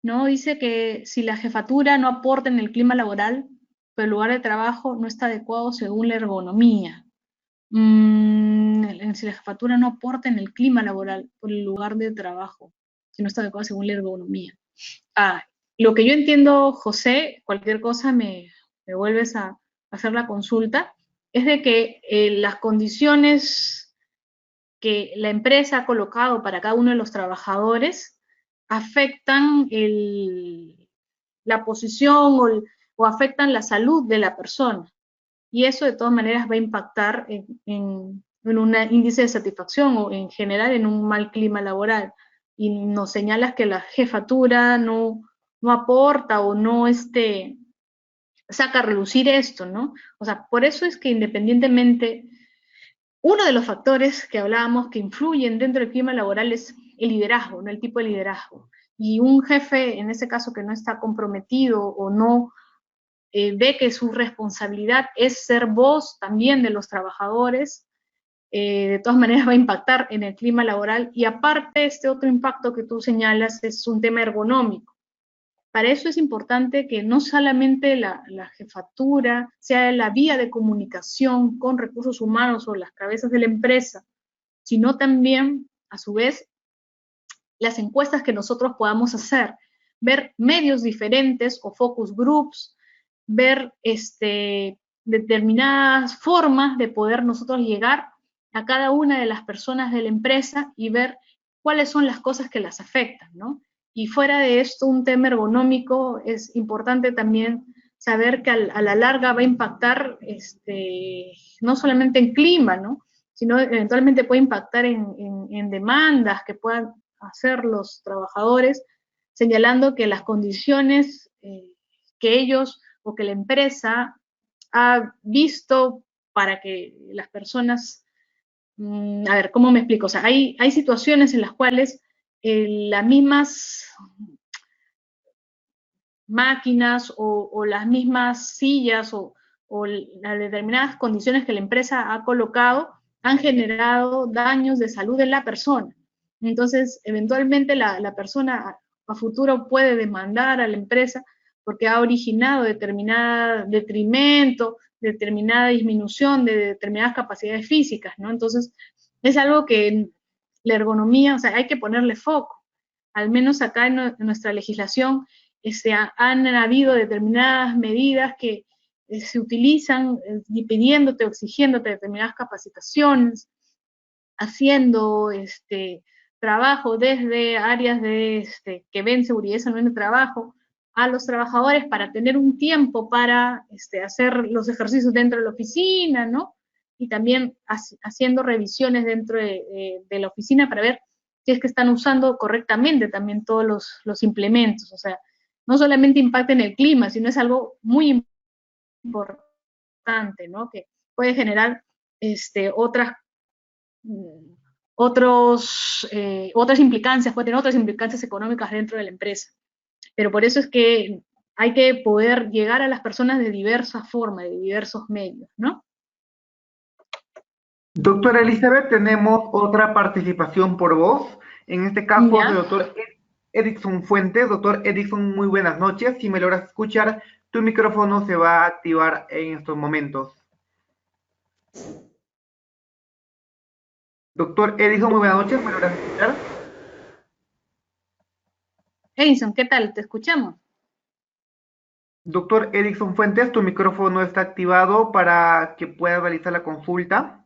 ¿no? Dice que si la jefatura no aporta en el clima laboral, pero el lugar de trabajo no está adecuado según la ergonomía. Si la jefatura no aporta en el clima laboral por el lugar de trabajo, si no está adecuado según la ergonomía. Lo que yo entiendo, José, cualquier cosa me vuelves a hacer la consulta, es de que las condiciones que la empresa ha colocado para cada uno de los trabajadores afectan la posición o afectan la salud de la persona. Y eso de todas maneras va a impactar en un índice de satisfacción o en general en un mal clima laboral. Y nos señalas que la jefatura no aporta o no saca a relucir esto, ¿no? O sea, por eso es que independientemente, uno de los factores que hablábamos que influyen dentro del clima laboral es el liderazgo, ¿no? El tipo de liderazgo. Y un jefe, en ese caso, que no está comprometido o no ve que su responsabilidad es ser voz también de los trabajadores, de todas maneras va a impactar en el clima laboral. Y aparte, este otro impacto que tú señalas es un tema ergonómico. Para eso es importante que no solamente la jefatura sea la vía de comunicación con recursos humanos o las cabezas de la empresa, sino también, a su vez, las encuestas que nosotros podamos hacer, ver medios diferentes o focus groups, ver determinadas formas de poder nosotros llegar a cada una de las personas de la empresa y ver cuáles son las cosas que las afectan, ¿no? Y fuera de esto, un tema ergonómico, es importante también saber que a la larga va a impactar no solamente en clima, ¿no?, sino eventualmente puede impactar en demandas que puedan hacer los trabajadores, señalando que las condiciones que ellos o que la empresa ha visto para que las personas, a ver, ¿cómo me explico? O sea, hay situaciones en las cuales las mismas máquinas o las mismas sillas o las determinadas condiciones que la empresa ha colocado han generado daños de salud en la persona. Entonces, eventualmente la persona a futuro puede demandar a la empresa porque ha originado determinado detrimento, determinada disminución de determinadas capacidades físicas, ¿no? Entonces, es algo que la ergonomía, o sea, hay que ponerle foco. Al menos acá en nuestra legislación han habido determinadas medidas que se utilizan pidiéndote o exigiéndote determinadas capacitaciones, haciendo trabajo desde áreas que ven seguridad y salud en el trabajo a los trabajadores para tener un tiempo para hacer los ejercicios dentro de la oficina, ¿no? Y también haciendo revisiones dentro de la oficina para ver si es que están usando correctamente también todos los implementos. O sea, no solamente impacta en el clima, sino es algo muy importante, ¿no? Que puede generar otras implicancias, puede tener otras implicancias económicas dentro de la empresa. Pero por eso es que hay que poder llegar a las personas de diversas formas, de diversos medios, ¿no? Doctora Elizabeth, tenemos otra participación por voz. En este caso, ¿Ya? del doctor Edison Fuentes. Doctor Edison, muy buenas noches. Si me logras escuchar, tu micrófono se va a activar en estos momentos. Doctor Edison, muy buenas noches. ¿Me logras escuchar? Edison, ¿qué tal? ¿Te escuchamos? Doctor Edison Fuentes, tu micrófono está activado para que puedas realizar la consulta.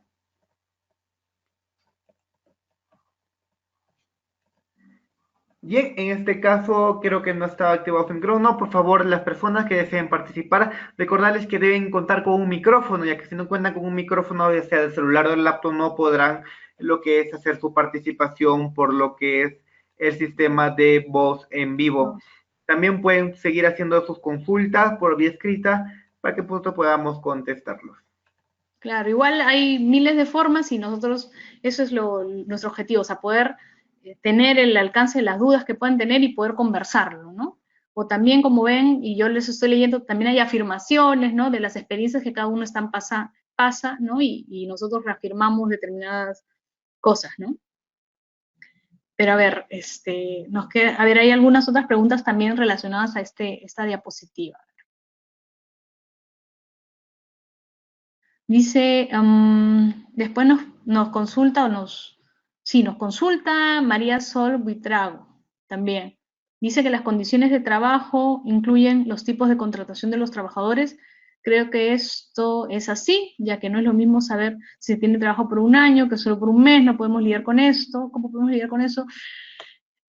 Bien, en este caso creo que no está activado su micrófono. Por favor, las personas que deseen participar, recordarles que deben contar con un micrófono, ya que si no cuentan con un micrófono, ya sea del celular o del laptop, no podrán lo que es hacer su participación por lo que es el sistema de voz en vivo. También pueden seguir haciendo sus consultas por vía escrita para que pronto podamos contestarlos. Claro, igual hay miles de formas y nosotros, eso es nuestro objetivo, o sea, poder tener el alcance de las dudas que puedan tener y poder conversarlo, ¿no? O también, como ven, y yo les estoy leyendo, también hay afirmaciones, ¿no? De las experiencias que cada uno pasa, ¿no? Y nosotros reafirmamos determinadas cosas, ¿no? Pero a ver, a ver, hay algunas otras preguntas también relacionadas a esta diapositiva. Dice, después nos consulta nos consulta María Sol Buitrago también. Dice que las condiciones de trabajo incluyen los tipos de contratación de los trabajadores. Creo que esto es así, ya que no es lo mismo saber si tiene trabajo por un año que solo por un mes, no podemos lidiar con esto. ¿Cómo podemos lidiar con eso?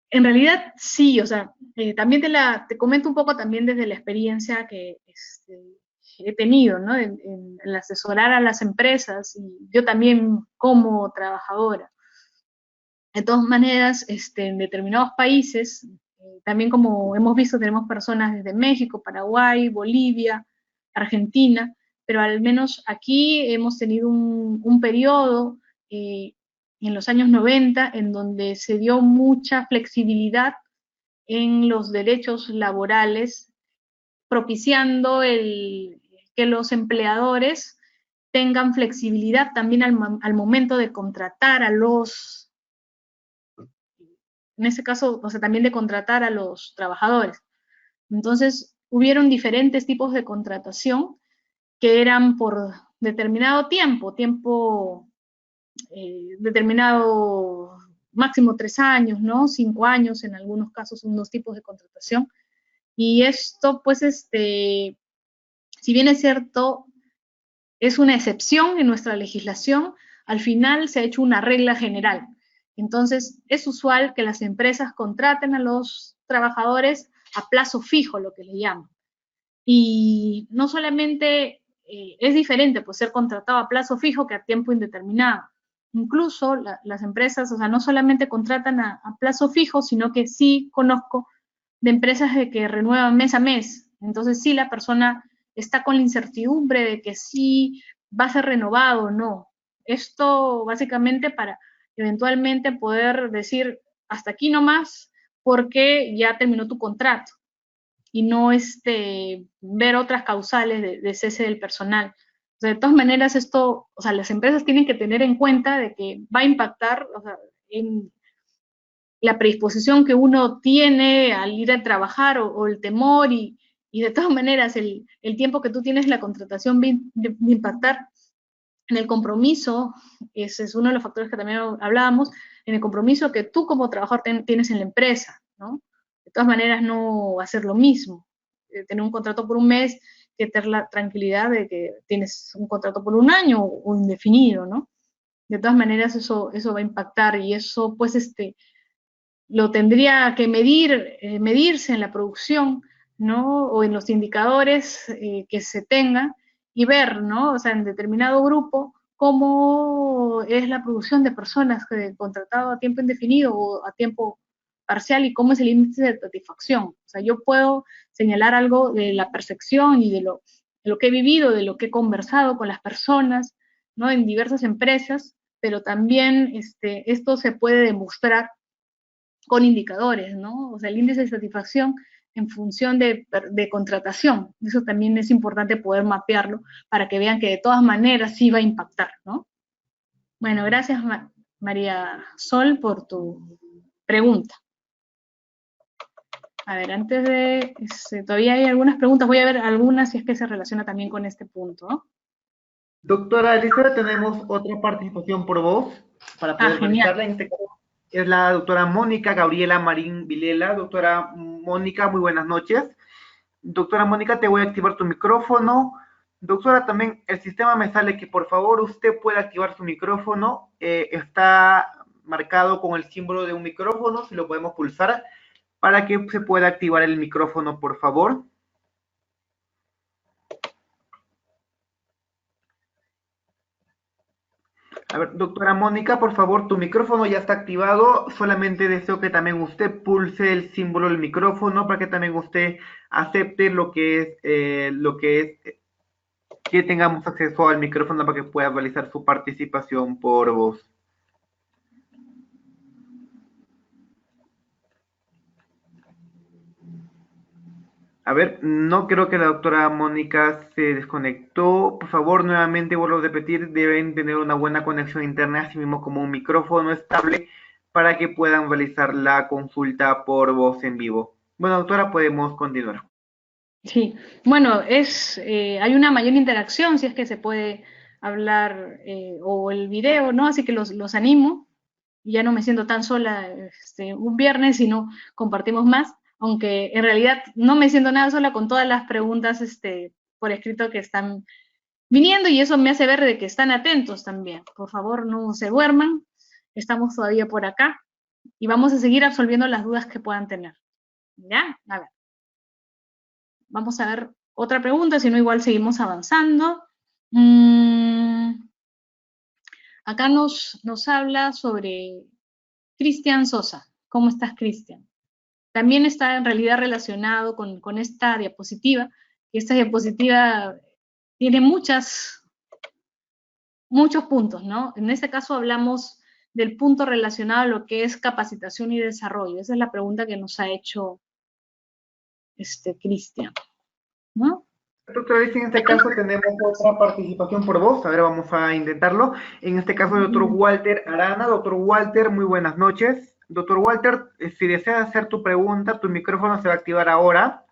En realidad, sí, o sea, también te comento un poco también desde la experiencia que he tenido, ¿no? En asesorar a las empresas y yo también como trabajadora. De todas maneras, en determinados países, también como hemos visto, tenemos personas desde México, Paraguay, Bolivia, Argentina, pero al menos aquí hemos tenido un periodo en los años 90 en donde se dio mucha flexibilidad en los derechos laborales, propiciando que los empleadores tengan flexibilidad también al momento de contratar a los, en ese caso, o sea, también de contratar a los trabajadores. Entonces, hubieron diferentes tipos de contratación que eran por determinado tiempo determinado, máximo 3 años, ¿no? 5 años, en algunos casos, son 2 tipos de contratación. Y esto, pues, si bien es cierto, es una excepción en nuestra legislación, al final se ha hecho una regla general. Entonces, es usual que las empresas contraten a los trabajadores a plazo fijo, lo que le llaman. Y no solamente es diferente pues ser contratado a plazo fijo que a tiempo indeterminado. Incluso las empresas, o sea, no solamente contratan a plazo fijo, sino que sí conozco de empresas de que renuevan mes a mes. Entonces sí la persona está con la incertidumbre de que sí va a ser renovado o no. Esto básicamente para eventualmente poder decir hasta aquí nomás porque ya terminó tu contrato y no ver otras causales de cese del personal. O sea, de todas maneras, esto, o sea, las empresas tienen que tener en cuenta de que va a impactar, o sea, en la predisposición que uno tiene al ir a trabajar o el temor y de todas maneras el tiempo que tú tienes la contratación va a impactar en el compromiso, ese es uno de los factores que también hablábamos, en el compromiso que tú como trabajador tienes en la empresa, ¿no? De todas maneras no va a ser lo mismo. Tener un contrato por un mes que tener la tranquilidad de que tienes un contrato por un año o indefinido, ¿no? De todas maneras, eso va a impactar, y eso, pues, lo tendría que medirse en la producción, ¿no? O en los indicadores que se tengan, y ver, ¿no? O sea, en determinado grupo, cómo es la producción de personas que contratado a tiempo indefinido o a tiempo parcial, y cómo es el índice de satisfacción. O sea, yo puedo señalar algo de la percepción y de lo que he vivido, de lo que he conversado con las personas, ¿no? En diversas empresas, pero también esto se puede demostrar con indicadores, ¿no? O sea, el índice de satisfacción en función de contratación. Eso también es importante poder mapearlo para que vean que de todas maneras sí va a impactar, ¿no? Bueno, gracias María Sol por tu pregunta. A ver, antes de, todavía hay algunas preguntas, voy a ver algunas si es que se relaciona también con este punto, ¿no? Doctora Elizabeth, tenemos otra participación por voz para poder realizarla. En este caso es la doctora Mónica Gabriela Marín Vilela. Doctora Mónica, muy buenas noches. Doctora Mónica, te voy a activar tu micrófono. Doctora, también el sistema me sale que por favor usted pueda activar su micrófono. Está marcado con el símbolo de un micrófono, si lo podemos pulsar para que se pueda activar el micrófono, por favor. A ver, doctora Mónica, por favor, tu micrófono ya está activado. Solamente deseo que también usted pulse el símbolo del micrófono para que también usted acepte lo que es que tengamos acceso al micrófono para que pueda realizar su participación por voz. A ver, no creo que la doctora Mónica se desconectó. Por favor, nuevamente vuelvo a repetir, deben tener una buena conexión interna, así mismo como un micrófono estable, para que puedan realizar la consulta por voz en vivo. Bueno, doctora, podemos continuar. Sí, bueno, hay una mayor interacción si es que se puede hablar o el video, ¿no? Así que los animo. Ya no me siento tan sola un viernes, sino compartimos más, aunque en realidad no me siento nada sola con todas las preguntas por escrito que están viniendo, y eso me hace ver de que están atentos también. Por favor, no se duerman, estamos todavía por acá y vamos a seguir absolviendo las dudas que puedan tener. ¿Ya? A ver. Vamos a ver otra pregunta, si no igual seguimos avanzando. Acá nos habla sobre Cristian Sosa. ¿Cómo estás, Cristian? También está en realidad relacionado con esta diapositiva, y esta diapositiva tiene muchos puntos, ¿no? En este caso hablamos del punto relacionado a lo que es capacitación y desarrollo. Esa es la pregunta que nos ha hecho Cristian, ¿no? Doctora, en este caso tenemos otra participación por voz. A ver, vamos a intentarlo. En este caso, el doctor Walter Arana. Doctor Walter, muy buenas noches. Doctor Walter, si deseas hacer tu pregunta, tu micrófono se va a activar ahora.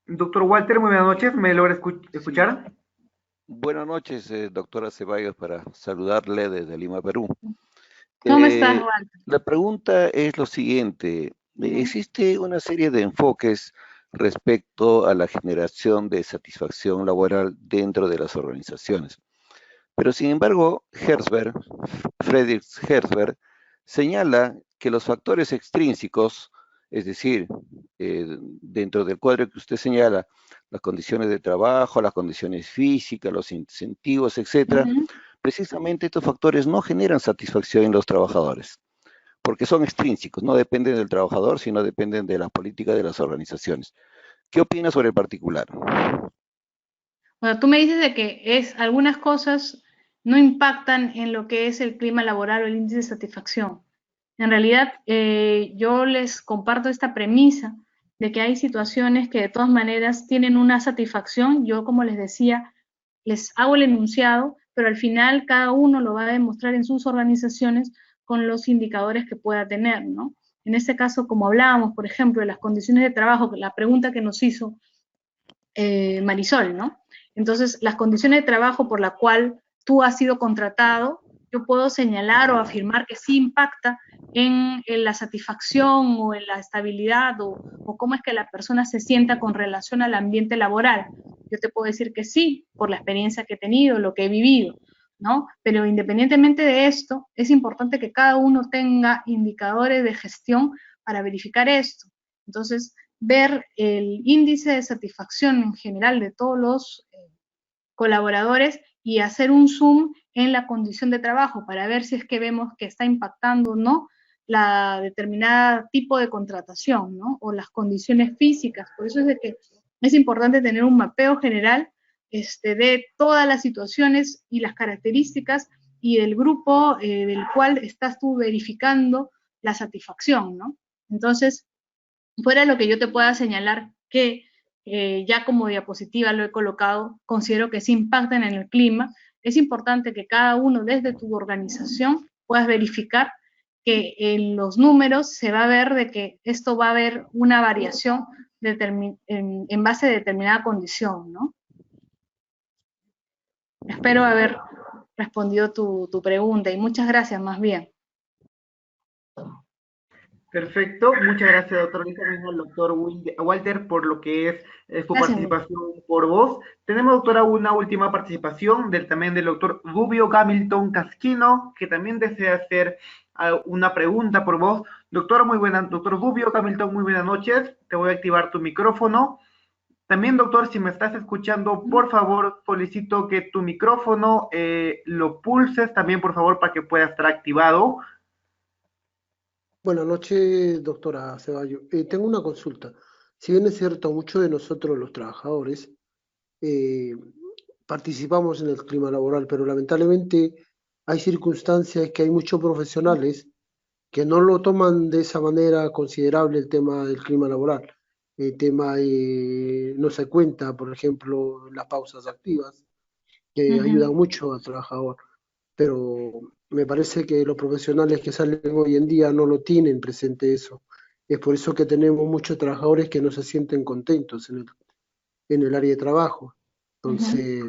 Doctor Walter, muy buenas noches. ¿Me logra escuchar? Buenas noches, doctora Ceballos, para saludarle desde Lima, Perú. ¿Cómo estás, Walter? La pregunta es lo siguiente. Existe una serie de enfoques respecto a la generación de satisfacción laboral dentro de las organizaciones. Pero sin embargo, Friedrich Herzberg, señala que los factores extrínsecos, es decir, dentro del cuadro que usted señala, las condiciones de trabajo, las condiciones físicas, los incentivos, etcétera, precisamente estos factores no generan satisfacción en los trabajadores, porque son extrínsecos, no dependen del trabajador, sino dependen de la política de las organizaciones. ¿Qué opina sobre el particular? Bueno, tú me dices de que algunas cosas no impactan en lo que es el clima laboral o el índice de satisfacción. En realidad, yo les comparto esta premisa de que hay situaciones que de todas maneras tienen una satisfacción. Yo, como les decía, les hago el enunciado, pero al final cada uno lo va a demostrar en sus organizaciones con los indicadores que pueda tener, ¿no? En este caso, como hablábamos, por ejemplo, de las condiciones de trabajo, la pregunta que nos hizo Marisol, ¿no? Entonces, las condiciones de trabajo por la cual tú has sido contratado, yo puedo señalar o afirmar que sí impacta en la satisfacción o en la estabilidad o cómo es que la persona se sienta con relación al ambiente laboral. Yo te puedo decir que sí, por la experiencia que he tenido, lo que he vivido, ¿no? Pero independientemente de esto, es importante que cada uno tenga indicadores de gestión para verificar esto. Entonces, ver el índice de satisfacción en general de todos los colaboradores y hacer un zoom en la condición de trabajo para ver si es que vemos que está impactando o no la determinada tipo de contratación, ¿no? O las condiciones físicas. Por eso es de que es importante tener un mapeo general de todas las situaciones y las características y del grupo del cual estás tú verificando la satisfacción, ¿no? Entonces, fuera lo que yo te pueda señalar que ya como diapositiva lo he colocado, considero que sí impactan en el clima, es importante que cada uno desde tu organización puedas verificar que en los números se va a ver de que esto va a haber una variación en base a determinada condición, ¿no? Espero haber respondido tu pregunta y muchas gracias más bien. Perfecto, muchas gracias, doctor Lisa, también al doctor Walter por lo que es su participación por voz. Tenemos, doctora, una última participación también del doctor Rubio Hamilton Casquino, que también desea hacer una pregunta por voz. Doctor Rubio Hamilton, muy buenas noches. Te voy a activar tu micrófono. También, doctor, si me estás escuchando, por favor, solicito que tu micrófono lo pulses también, por favor, para que pueda estar activado. Buenas noches, doctora Ceballos. Tengo una consulta. Si bien es cierto, muchos de nosotros los trabajadores participamos en el clima laboral, pero lamentablemente hay circunstancias que hay muchos profesionales que no lo toman de esa manera considerable el tema del clima laboral. El tema no se cuenta, por ejemplo, las pausas activas, que ayudan mucho al trabajador, pero me parece que los profesionales que salen hoy en día no lo tienen presente eso. Es por eso que tenemos muchos trabajadores que no se sienten contentos en el área de trabajo. Entonces,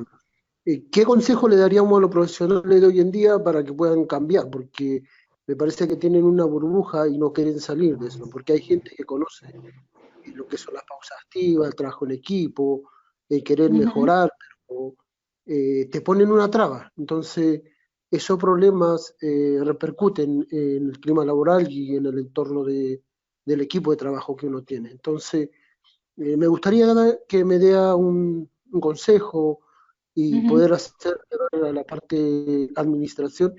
¿qué consejo le daríamos a los profesionales de hoy en día para que puedan cambiar? Porque me parece que tienen una burbuja y no quieren salir de eso, porque hay gente que conoce lo que son las pausas activas, el trabajo en equipo, el querer mejorar, pero te ponen una traba. Entonces, esos problemas repercuten en el clima laboral y en el entorno del equipo de trabajo que uno tiene. Entonces, me gustaría que me dé un consejo y poder hacer a la parte administración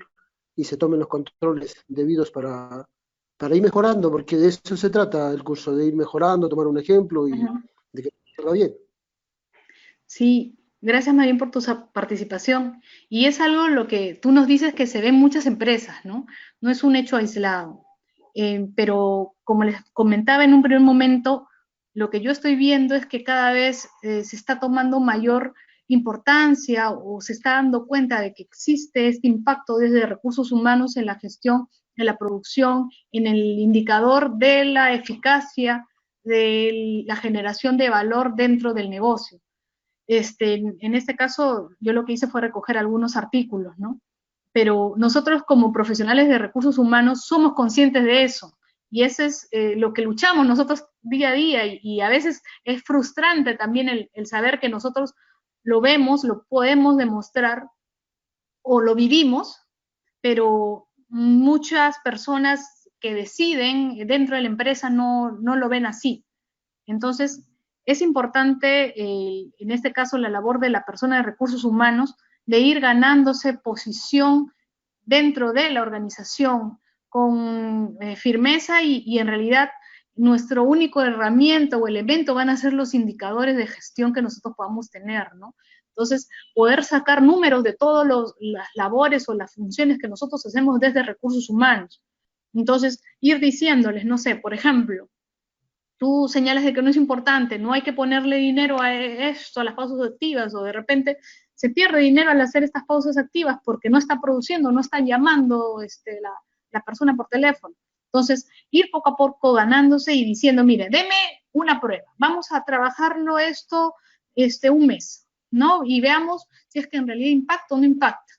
y se tomen los controles debidos para ir mejorando, porque de eso se trata el curso, de ir mejorando, tomar un ejemplo y de que salga bien. Sí, gracias Marín por tu participación. Y es algo lo que tú nos dices que se ve en muchas empresas, ¿no? No es un hecho aislado. Pero como les comentaba en un primer momento, lo que yo estoy viendo es que cada vez se está tomando mayor importancia o se está dando cuenta de que existe este impacto desde recursos humanos en la gestión, en la producción, en el indicador de la eficacia, de la generación de valor dentro del negocio. En este caso, yo lo que hice fue recoger algunos artículos, ¿no? Pero nosotros como profesionales de recursos humanos somos conscientes de eso. Y eso es lo que luchamos nosotros día a día. Y a veces es frustrante también el saber que nosotros lo vemos, lo podemos demostrar o lo vivimos, pero muchas personas que deciden dentro de la empresa no lo ven así. Entonces, es importante, en este caso, la labor de la persona de recursos humanos, de ir ganándose posición dentro de la organización con firmeza y en realidad nuestro único herramienta o elemento van a ser los indicadores de gestión que nosotros podamos tener, ¿no? Entonces, poder sacar números de todas las labores o las funciones que nosotros hacemos desde recursos humanos. Entonces, ir diciéndoles, no sé, por ejemplo, tú señalas de que no es importante, no hay que ponerle dinero a esto, a las pausas activas, o de repente se pierde dinero al hacer estas pausas activas porque no está produciendo, no está llamando la persona por teléfono. Entonces, ir poco a poco ganándose y diciendo, mire, deme una prueba, vamos a trabajarlo esto un mes, ¿no? Y veamos si es que en realidad impacta o no impacta.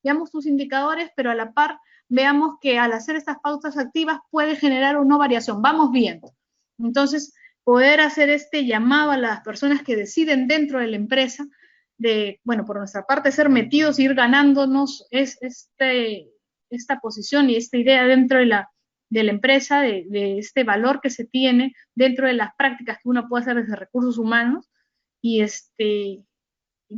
veamos tus indicadores, pero a la par veamos que al hacer estas pautas activas puede generar o no variación, vamos viendo. Entonces, poder hacer este llamado a las personas que deciden dentro de la empresa, de, bueno, por nuestra parte, ser metidos y ir ganándonos esta posición y esta idea dentro de la empresa, de este valor que se tiene dentro de las prácticas que uno puede hacer desde recursos humanos, y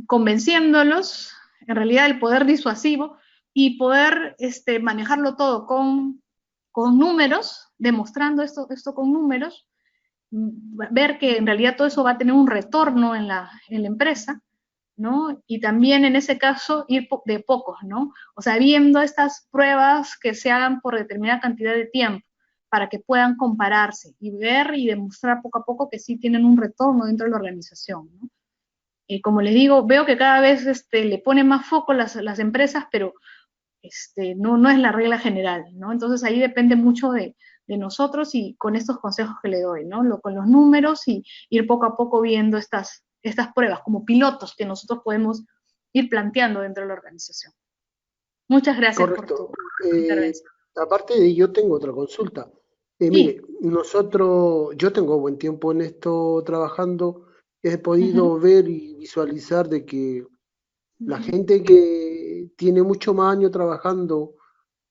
convenciéndolos, en realidad, el poder disuasivo, y poder manejarlo todo con números, demostrando esto con números, ver que en realidad todo eso va a tener un retorno en la empresa, ¿no? Y también en ese caso ir de pocos, ¿no? O sea, viendo estas pruebas que se hagan por determinada cantidad de tiempo, para que puedan compararse y ver y demostrar poco a poco que sí tienen un retorno dentro de la organización, ¿no? Como les digo, veo que cada vez le ponen más foco las empresas, pero no es la regla general, ¿no? Entonces ahí depende mucho de nosotros, y con estos consejos que le doy, ¿no? Con los números, y ir poco a poco viendo estas pruebas como pilotos que nosotros podemos ir planteando dentro de la organización. Muchas gracias. Correcto. Por tu intervención. Aparte de yo tengo otra consulta. Sí. Mire, yo tengo buen tiempo en esto trabajando, he podido ver y visualizar de que la gente que tiene mucho más años trabajando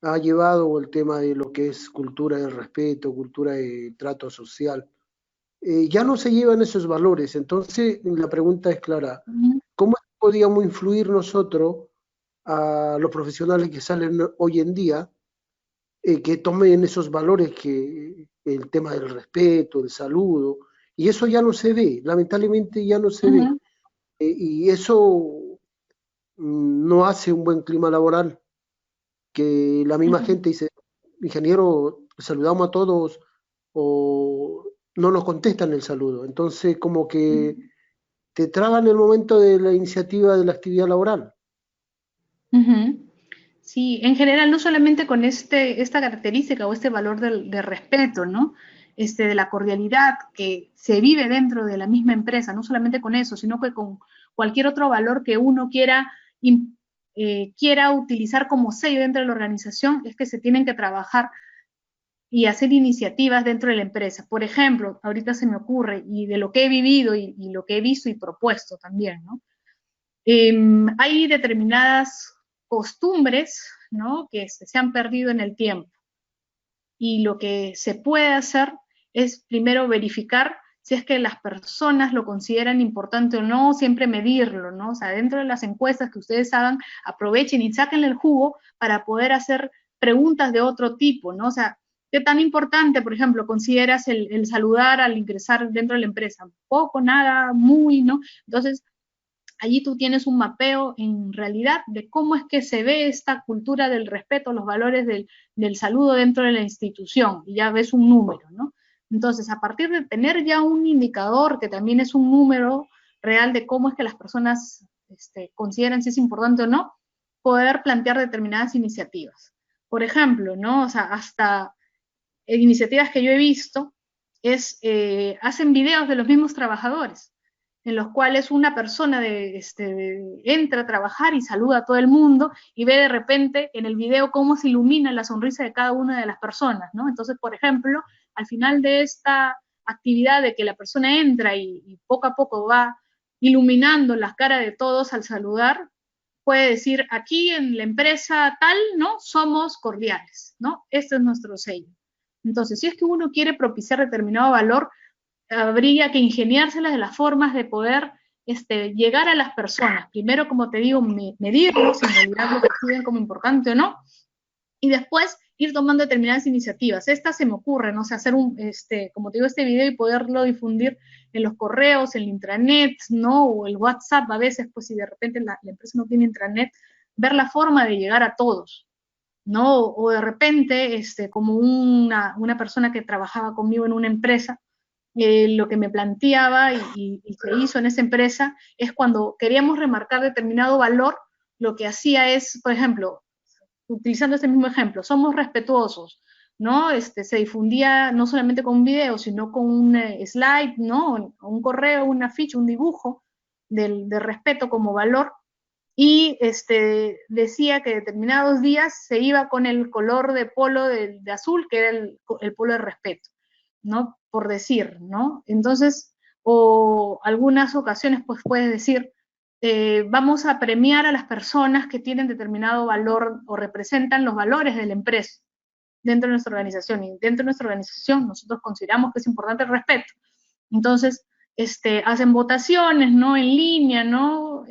ha llevado el tema de lo que es cultura del respeto, cultura de trato social. Ya no se llevan esos valores. Entonces, la pregunta es clara, ¿cómo podríamos influir nosotros a los profesionales que salen hoy en día, que tomen esos valores, que el tema del respeto, el saludo, y eso ya no se ve, lamentablemente ya no se ve, y eso no hace un buen clima laboral, que la misma gente dice, ingeniero, saludamos a todos, o no nos contestan el saludo, entonces como que te traban el momento de la iniciativa de la actividad laboral. Sí, en general, no solamente con esta característica o este valor de respeto, ¿no? De la cordialidad que se vive dentro de la misma empresa, no solamente con eso, sino que con cualquier otro valor que uno quiera utilizar como sello dentro de la organización, es que se tienen que trabajar y hacer iniciativas dentro de la empresa. Por ejemplo, ahorita se me ocurre, y de lo que he vivido y lo que he visto y propuesto también, ¿no? Hay determinadas costumbres, ¿no?, que se han perdido en el tiempo. Y lo que se puede hacer es primero verificar si es que las personas lo consideran importante o no, siempre medirlo, ¿no? O sea, dentro de las encuestas que ustedes hagan, aprovechen y sáquenle el jugo para poder hacer preguntas de otro tipo, ¿no? O sea, ¿qué tan importante, por ejemplo, consideras el saludar al ingresar dentro de la empresa? Poco, nada, muy, ¿no? Entonces, allí tú tienes un mapeo en realidad de cómo es que se ve esta cultura del respeto, los valores del saludo dentro de la institución, y ya ves un número, ¿no? Entonces, a partir de tener ya un indicador que también es un número real de cómo es que las personas consideran si es importante o no, poder plantear determinadas iniciativas. Por ejemplo, ¿no? O sea, hasta iniciativas que yo he visto hacen videos de los mismos trabajadores, en los cuales una persona entra a trabajar y saluda a todo el mundo, y ve de repente en el video cómo se ilumina la sonrisa de cada una de las personas, ¿no? Entonces, por ejemplo, al final de esta actividad de que la persona entra y poco a poco va iluminando las caras de todos al saludar, puede decir, aquí en la empresa tal, ¿no?, somos cordiales, ¿no? Este es nuestro sello. Entonces, si es que uno quiere propiciar determinado valor, habría que ingeniárselas de las formas de poder llegar a las personas. Primero, como te digo, medirlos, si en realidad lo perciben como importante o no, y después ir tomando determinadas iniciativas. Esta se me ocurre, ¿no? O sea, hacer como te digo, este video y poderlo difundir en los correos, en el intranet, ¿no? O el WhatsApp a veces, pues si de repente la empresa no tiene intranet, ver la forma de llegar a todos, ¿no? O de repente, como una persona que trabajaba conmigo en una empresa, lo que me planteaba y se hizo en esa empresa es cuando queríamos remarcar determinado valor, lo que hacía es, por ejemplo, utilizando este mismo ejemplo, somos respetuosos, ¿no? Se difundía no solamente con un video, sino con un slide, ¿no? Un correo, una ficha, un dibujo de respeto como valor, y decía que determinados días se iba con el color de polo de azul, que era el polo de respeto, ¿no? Por decir, ¿no? Entonces, o algunas ocasiones, pues puedes decir, vamos a premiar a las personas que tienen determinado valor o representan los valores de la empresa dentro de nuestra organización. Y dentro de nuestra organización nosotros consideramos que es importante el respeto. Entonces, hacen votaciones, ¿no? En línea, ¿no?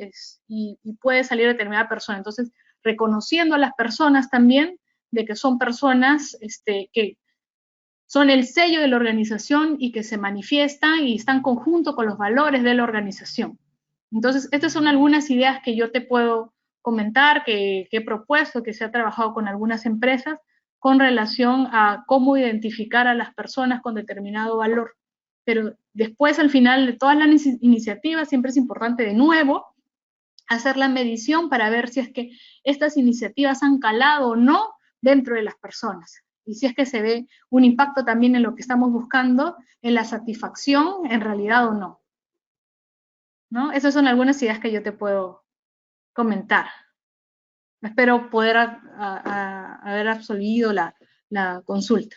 Y puede salir determinada persona. Entonces, reconociendo a las personas también de que son personas que son el sello de la organización y que se manifiestan y están conjunto con los valores de la organización. Entonces, estas son algunas ideas que yo te puedo comentar, que he propuesto, que se ha trabajado con algunas empresas con relación a cómo identificar a las personas con determinado valor. Pero después, al final de todas las iniciativas, siempre es importante de nuevo hacer la medición para ver si es que estas iniciativas han calado o no dentro de las personas. Y si es que se ve un impacto también en lo que estamos buscando, en la satisfacción, en realidad o no. ¿No? Esas son algunas ideas que yo te puedo comentar. Espero poder haber absolvido la consulta.